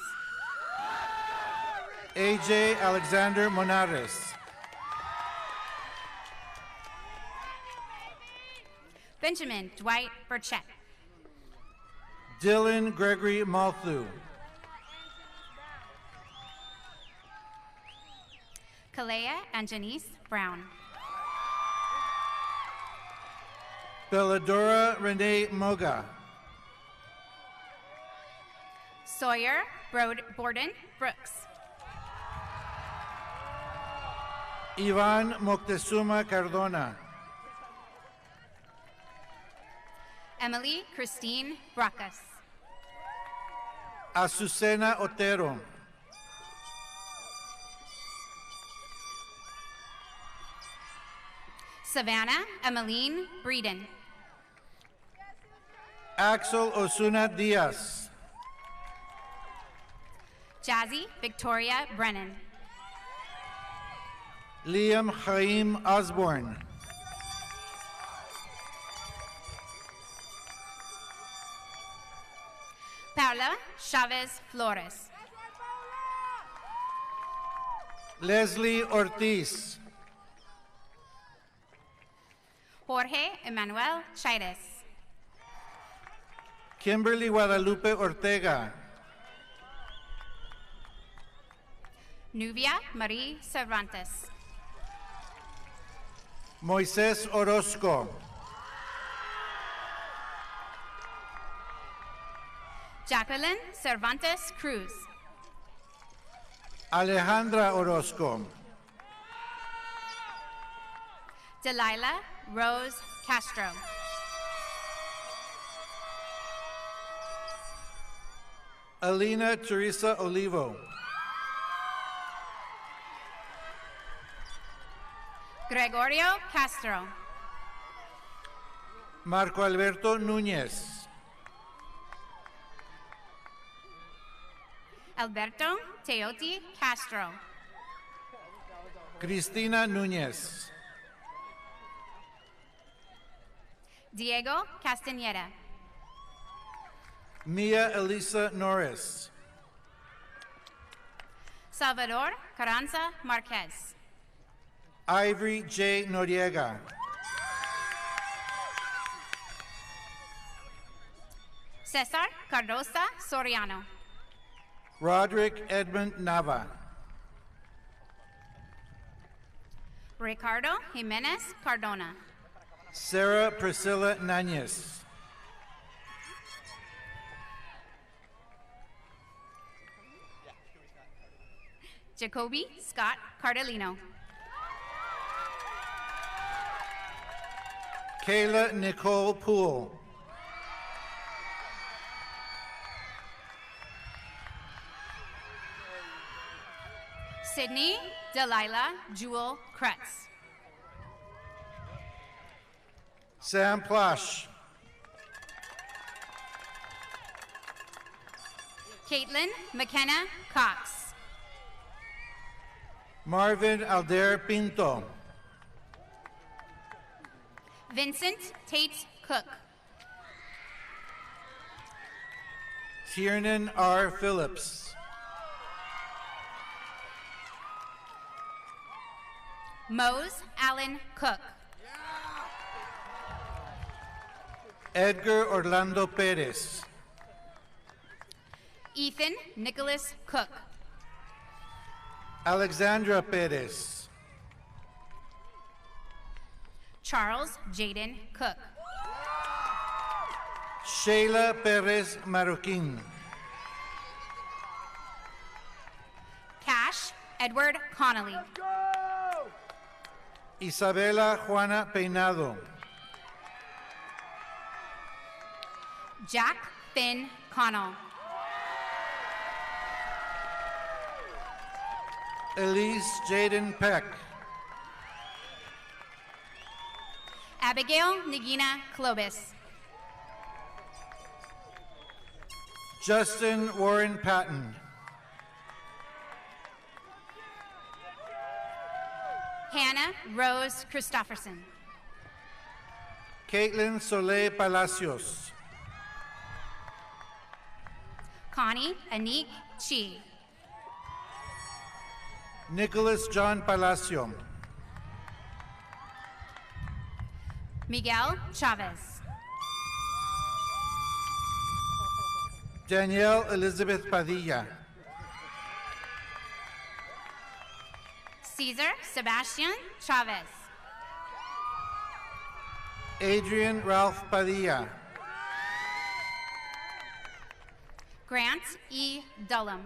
AJ Alexander Monares. Benjamin Dwight Burchett. Dylan Gregory Malthu. Kalea and Janice Brown. Belladora Renee Moga. Sawyer Borden Brooks. Ivan Moctezuma Cardona. Emily Christine Bracas. Azucena Otero. Savannah Emmeline Breeden. Axel Osuna Diaz. Jazzy Victoria Brennan. Liam Chaim Osborne. Paula Chavez Flores. Leslie Ortiz. Jorge Emmanuel Chaires. Kimberly Guadalupe Ortega. Nubia Marie Cervantes. Moisés Orozco. Jacqueline Cervantes Cruz. Alejandra Orozco. Delilah Rose Castro. Alina Teresa Olivo. Gregorio Castro. Marco Alberto Núñez. Alberto Teoti Castro. Cristina Núñez. Diego Castañeda. Mia Elisa Norris. Salvador Carranza Marquez. Ivory J. Noriega. Cesar Cardosa Soriano. Roderick Edmund Nava. Ricardo Jimenez Cardona. Sarah Priscilla Nanez. Jacoby Scott Cardellino. Kayla Nicole Poole. Sydney Delilah Jewel Kretz. Sam Plosh. Caitlin McKenna Cox. Marvin Alder Pinto. Vincent Tate Cook. Tiernan R. Phillips. Mose Allen Cook. Edgar Orlando Perez. Ethan Nicholas Cook. Alexandra Perez. Charles Jaden Cook. Sheila Perez Marroquin. Cash Edward Connolly. Isabela Juana Peinado. Jack Finn Connell. Elise Jaden Peck. Abigail Nagina Clobis. Justin Warren Patton. Hannah Rose Christofferson. Caitlin Soleil Palacios. Connie Anik Chi. Nicholas John Palacio. Miguel Chavez. Danielle Elizabeth Padilla. Cesar Sebastian Chavez. Adrian Ralph Padilla. Grant E. Dullum.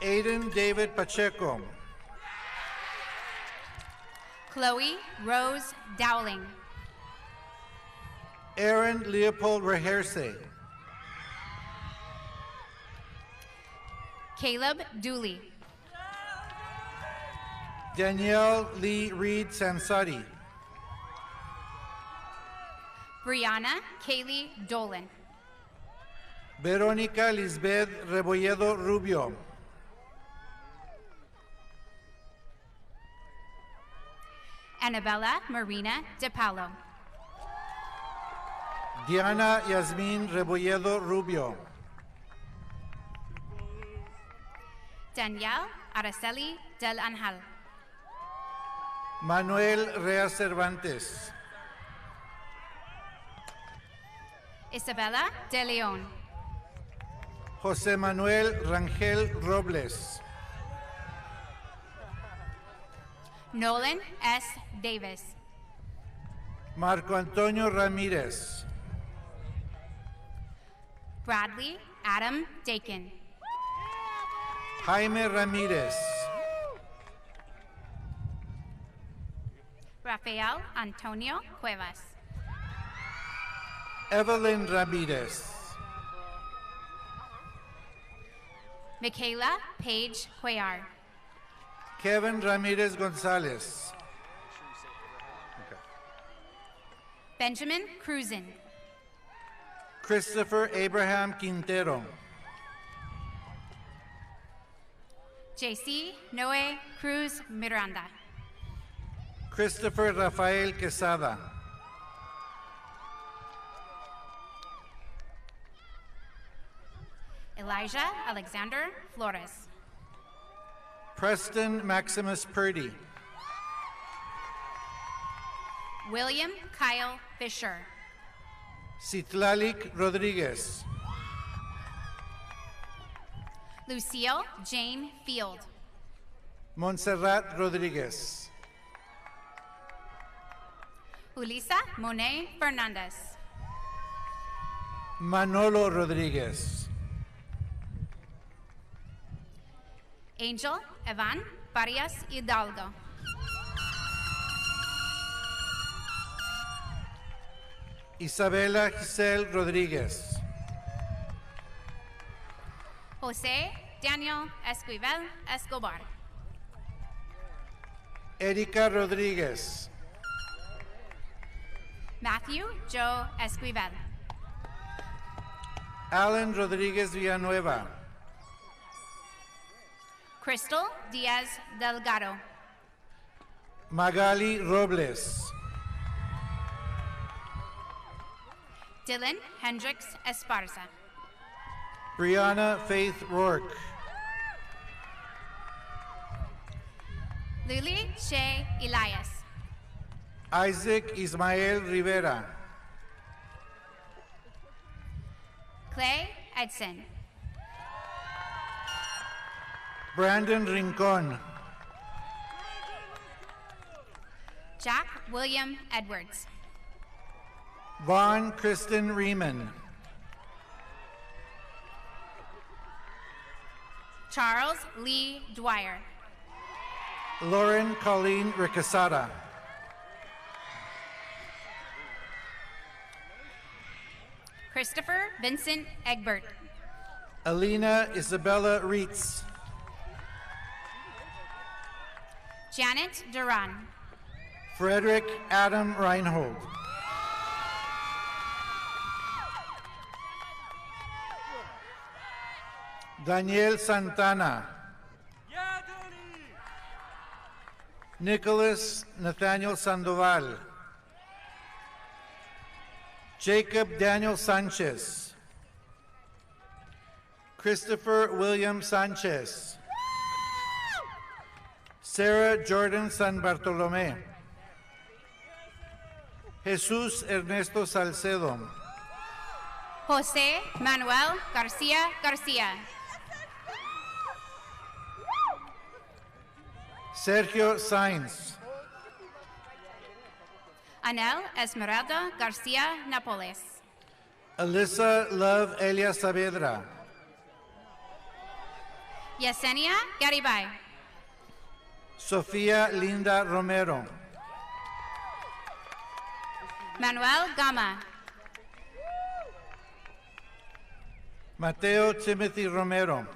Aiden David Pacheco. Chloe Rose Dowling. Aaron Leopold Reherse. Caleb Dooley. Danielle Lee Reed Sansari. Brianna Kaylee Dolan. Verónica Lisbeth Rebolledo Rubio. Annabella Marina DePaulo. Diana Yasmin Rebolledo Rubio. Danielle Araceli Del Angel. Manuel Rea Cervantes. Isabella De Leon. José Manuel Rangel Robles. Nolan S. Davis. Marco Antonio Ramírez. Bradley Adam Dakin. Jaime Ramírez. Rafael Antonio Cuevas. Evelyn Ramírez. Michaela Page Cuellar. Kevin Ramírez González. Benjamin Cruzen. Christopher Abraham Quintero. JC Noe Cruz Miranda. Christopher Rafael Quesada. Elijah Alexander Flores. Preston Maximus Purdy. William Kyle Fisher. Citlalic Rodriguez. Lucille Jane Field. Montserrat Rodriguez. Ulisa Monet Fernandez. Manolo Rodriguez. Angel Evan Farias Hidalgo. Isabela Giselle Rodriguez. Jose Daniel Esquivel Escobar. Erika Rodriguez. Matthew Joe Esquivel. Alan Rodriguez Villanueva. Crystal Diaz Delgado. Magali Robles. Dylan Hendricks Esparza. Brianna Faith Rourke. Lily Shea Elias. Isaac Ismael Rivera. Clay Edson. Brandon Rincon. Jack William Edwards. Vaughn Kristen Riemann. Charles Lee Dwyer. Lauren Colleen Ricasada. Christopher Vincent Egbert. Alina Isabella Reitz. Janet Duran. Frederick Adam Reinhold. Daniel Santana. Nicholas Nathaniel Sandoval. Jacob Daniel Sanchez. Christopher William Sanchez. Sarah Jordan San Bartolome. Jesús Ernesto Salcedo. Jose Manuel Garcia Garcia. Sergio Sainz. Anel Esmeralda Garcia Napoles. Alyssa Love Elia Saavedra. Yesenia Garibay. Sofía Linda Romero. Manuel Gama. Mateo Timothy Romero.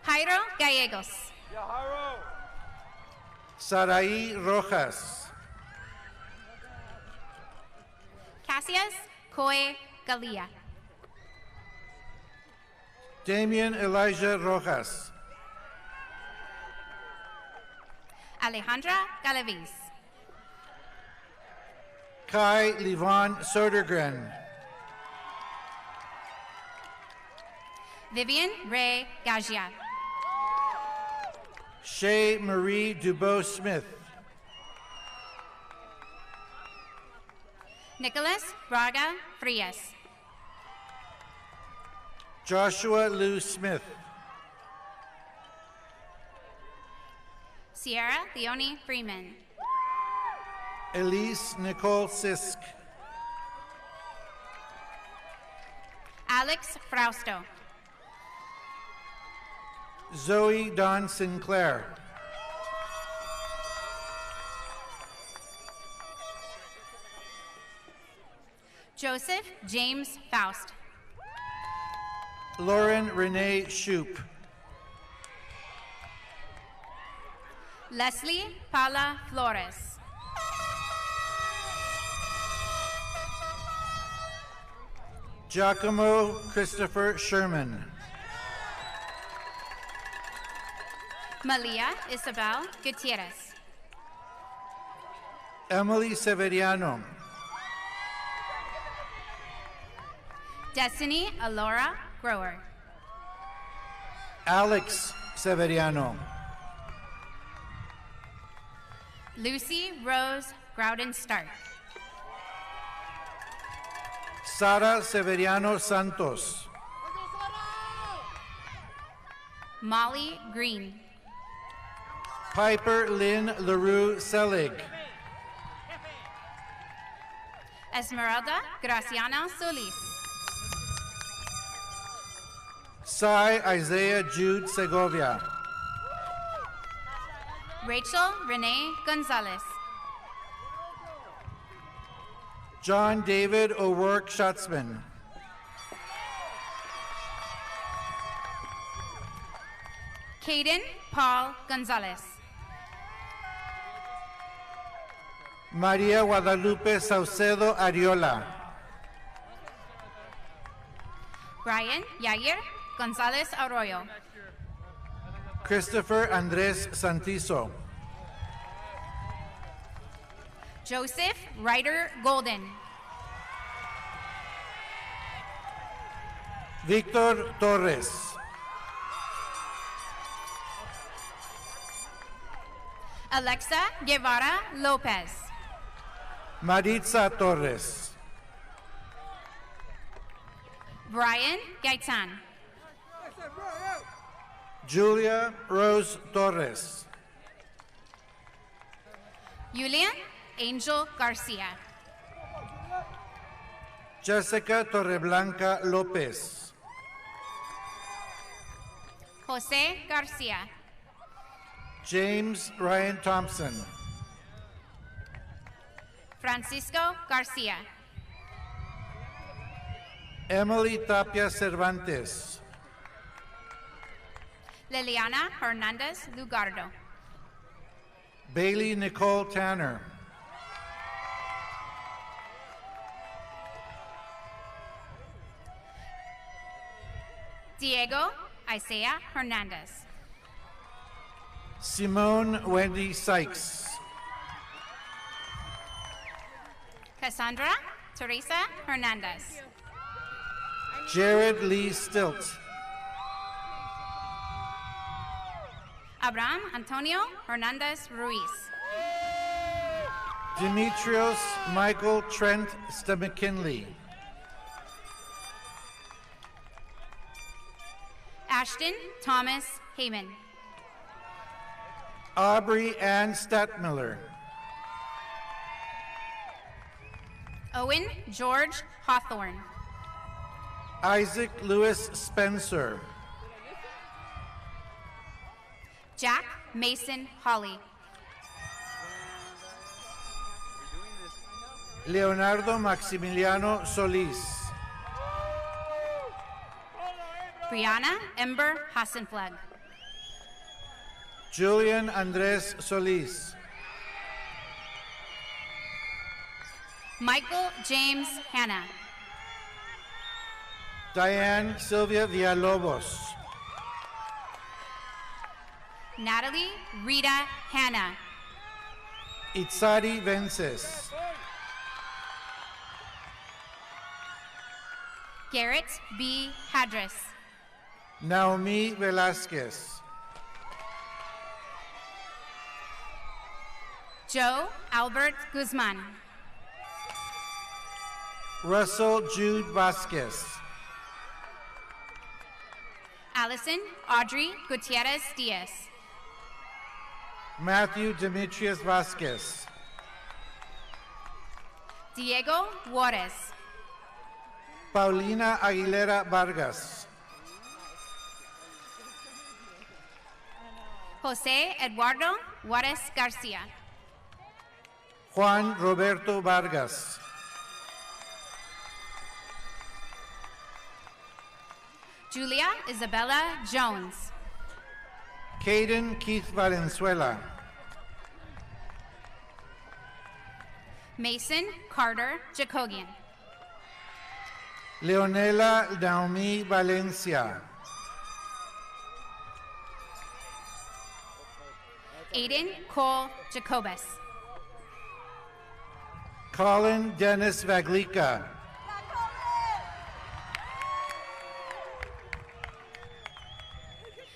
Jairo Gallegos. Saraí Rojas. Cassius Coy Galia. Damian Elijah Rojas. Alejandra Galaviz. Kai Livon Sodergren. Vivian Ray Gaggia. Shay Marie Dubois Smith. Nicholas Braga Frias. Joshua Lou Smith. Sierra Leone Freeman. Elise Nicole Sisk. Alex Frausto. Zoe Dawn Sinclair. Joseph James Faust. Lauren Renee Shoup. Leslie Paula Flores. Giacomo Christopher Sherman. Malia Isabel Gutierrez. Emily Severiano. Destiny Alora Grower. Alex Severiano. Lucy Rose Grouden Stark. Sara Severiano Santos. Molly Green. Piper Lynn LaRue Selig. Esmeralda Graciana Solis. Cy Isaiah Jude Segovia. Rachel Renee Gonzalez. John David O'Rourke Schatzman. Caden Paul Gonzalez. María Guadalupe Saucedo Ariola. Brian Yair Gonzalez Arroyo. Christopher Andrés Santizo. Joseph Ryder Golden. Víctor Torres. Alexa Guevara Lopez. Maritza Torres. Brian Gaitan. Julia Rose Torres. Julian Angel Garcia. Jessica Torreblanca López. Jose Garcia. James Ryan Thompson. Francisco Garcia. Emily Tapia Cervantes. Liliana Hernandez Lugardo. Bailey Nicole Tanner. Diego Isaiah Hernandez. Simone Wendy Sykes. Cassandra Teresa Hernandez. Jared Lee Stilt. Abraham Antonio Hernandez Ruiz. Demetrios Michael Trent Stamkinley. Ashton Thomas Heyman. Aubrey Ann Statmiller. Owen George Hawthorne. Isaac Lewis Spencer. Jack Mason Holly. Leonardo Maximiliano Solis. Brianna Ember Hassenflag. Julian Andres Solis. Michael James Hanna. Diane Sylvia Villalobos. Natalie Rita Hanna. Itzari Vences. Garrett B. Hadris. Naomi Velasquez. Joe Albert Guzman. Russell Jude Vasquez. Allison Audrey Gutierrez Diaz. Matthew Demetrius Vasquez. Diego Juarez. Paulina Aguilera Vargas. Jose Eduardo Juarez Garcia. Juan Roberto Vargas. Julia Isabella Jones. Caden Keith Valenzuela. Mason Carter Jacogian. Leonela Naomi Valencia. Aiden Cole Jacobus. Colin Dennis Vaglica.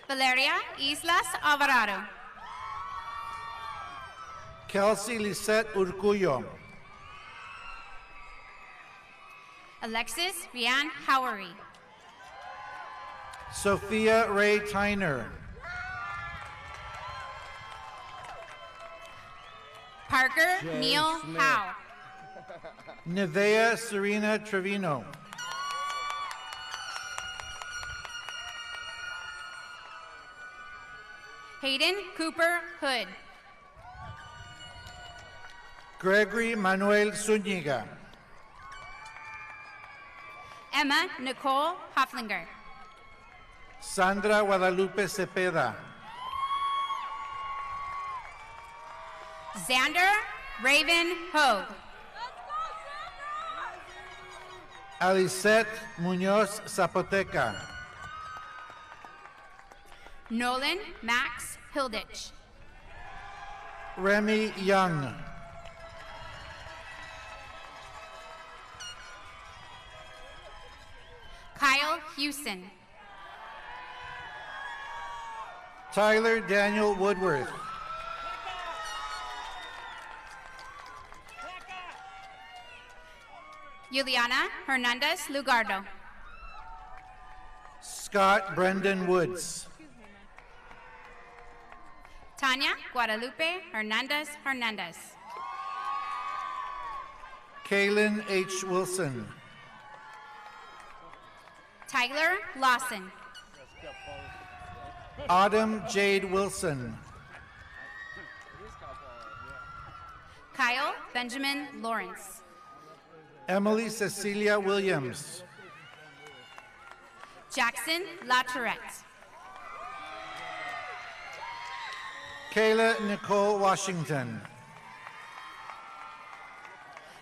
Valeria Islas Alvarado. Kelsey Lisette Urcullo. Alexis Rian Howery. Sophia Ray Tyner. Parker Neil Howe. Nevea Serena Trevino. Hayden Cooper Hood. Gregory Manuel Zúñiga. Emma Nicole Hofflinger. Sandra Guadalupe Cepeda. Xander Raven Hogue. Alicet Muñoz Zapoteca. Nolan Max Hilditch. Remy Young. Kyle Houston. Tyler Daniel Woodworth. Juliana Hernandez Lugardo. Scott Brendan Woods. Tanya Guadalupe Hernandez Hernandez. Kaylin H. Wilson. Tyler Lawson. Autumn Jade Wilson. Kyle Benjamin Lawrence. Emily Cecilia Williams. Jackson LaTourette. Kayla Nicole Washington.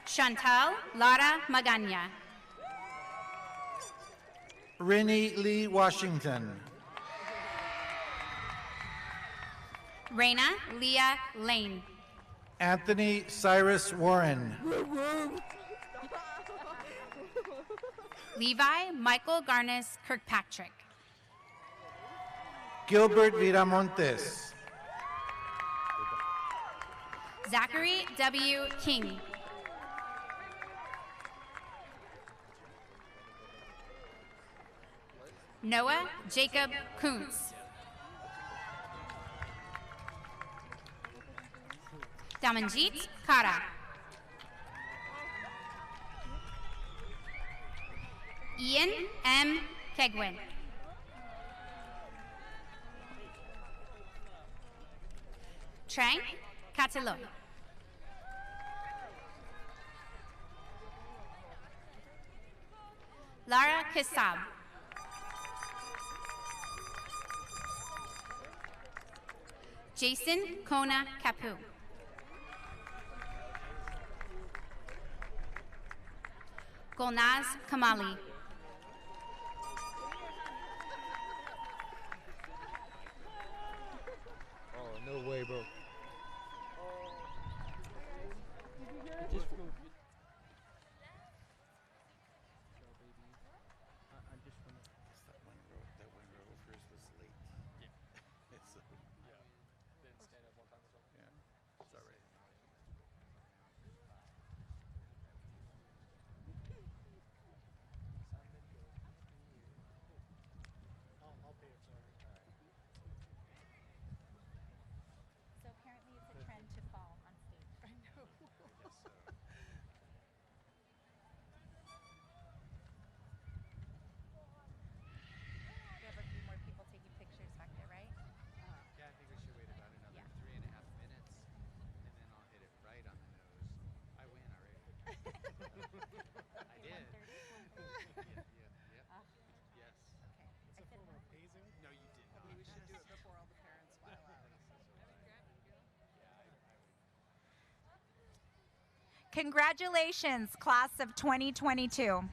Chantal Lara Magana. Rennie Lee Washington. Raina Leah Lane. Anthony Cyrus Warren. Levi Michael Garnis Kirkpatrick. Gilbert Viramontes. Zachary W. King. Noah Jacob Kuntz. Damanjit Kara. Ian M. Kegwin. Trang Catalon. Lara Kisab. Jason Kona Kapu. Golnaz Kamali. Oh, no way, bro. So apparently it's a trend to fall on stage. I know. We have a few more people taking pictures back there, right? Yeah, I think we should wait about another 3.5 minutes, and then I'll hit it right on the nose. I win already. I did. 1:30? Yes. Okay. I said no. No, you did not. We should do it before all the parents file out. Congratulations, class of 2022.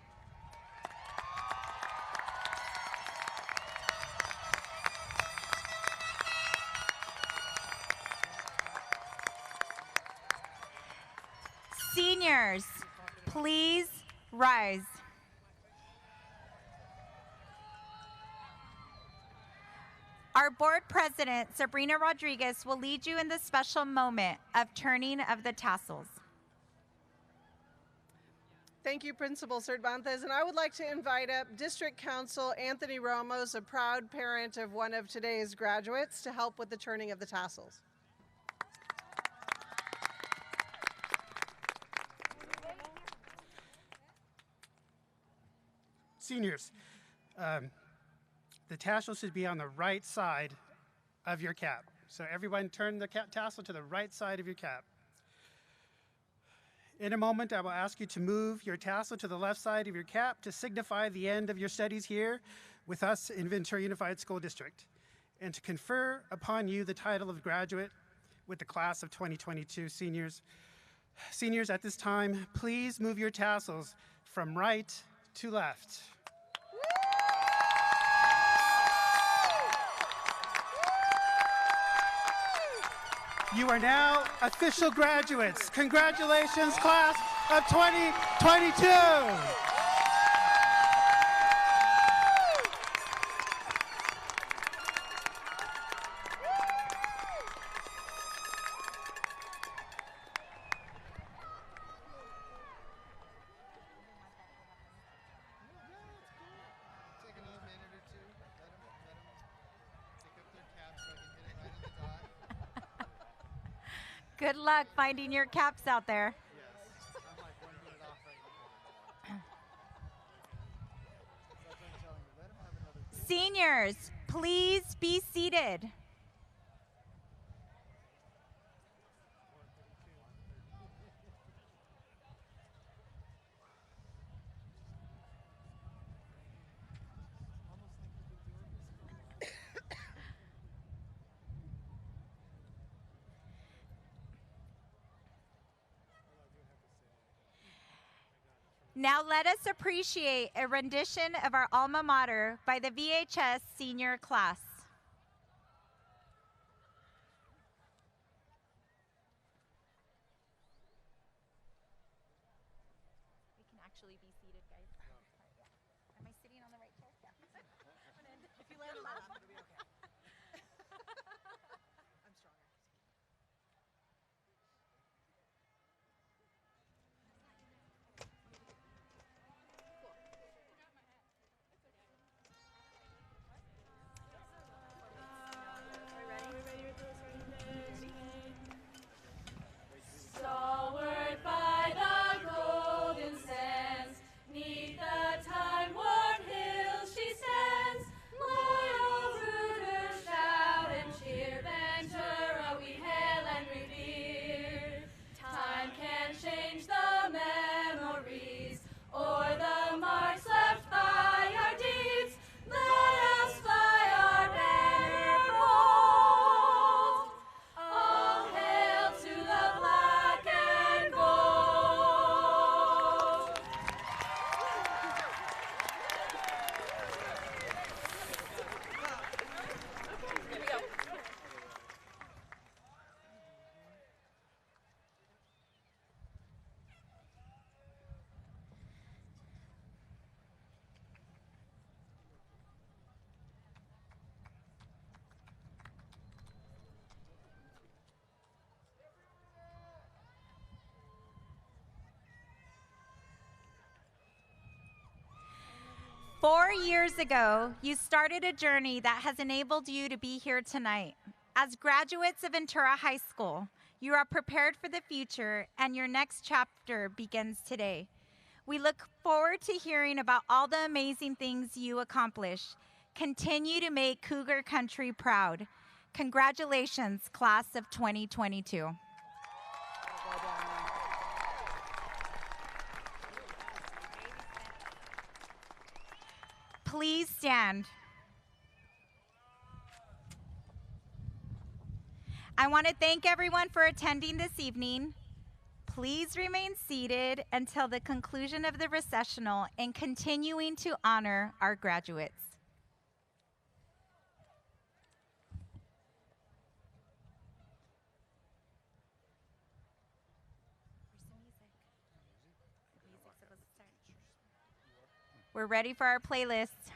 Seniors, please rise. Our board president, Sabrina Rodriguez, will lead you in the special moment of turning of the tassels. Thank you, Principal Cervantes. And I would like to invite up District Council Anthony Ramos, a proud parent of one of today's graduates, to help with the turning of the tassels. Seniors, the tassel should be on the right side of your cap. So everyone turn the tassel to the right side of your cap. In a moment, I will ask you to move your tassel to the left side of your cap to signify the end of your studies here with us in Ventura Unified School District, and to confer upon you the title of graduate with the class of 2022 seniors. Seniors, at this time, please move your tassels from right to left. You are now official graduates. Congratulations, class of 2022. Good luck finding your caps out there. Seniors, please be seated. Now let us appreciate a rendition of our alma mater by the VHS senior class. We can actually be seated, guys. Am I sitting on the right chair? Yeah. If you land on my lap, it'll be okay. I'm stronger. Stalwart by the golden sands, 'neath the time-worn hills she stands. Loyal rooters shout and cheer, Ventura we hail and revere. Time can change the memories, or the marks left by our deeds. Let us fly our banner bold. All hail to the black and gold. Here we go. 4 years ago, you started a journey that has enabled you to be here tonight. As graduates of Ventura High School, you are prepared for the future, and your next chapter begins today. We look forward to hearing about all the amazing things you accomplish. Continue to make Cougar Country proud. Congratulations, class of 2022. Please stand. I want to thank everyone for attending this evening. Please remain seated until the conclusion of the recessional and continuing to honor our graduates. We're ready for our playlist.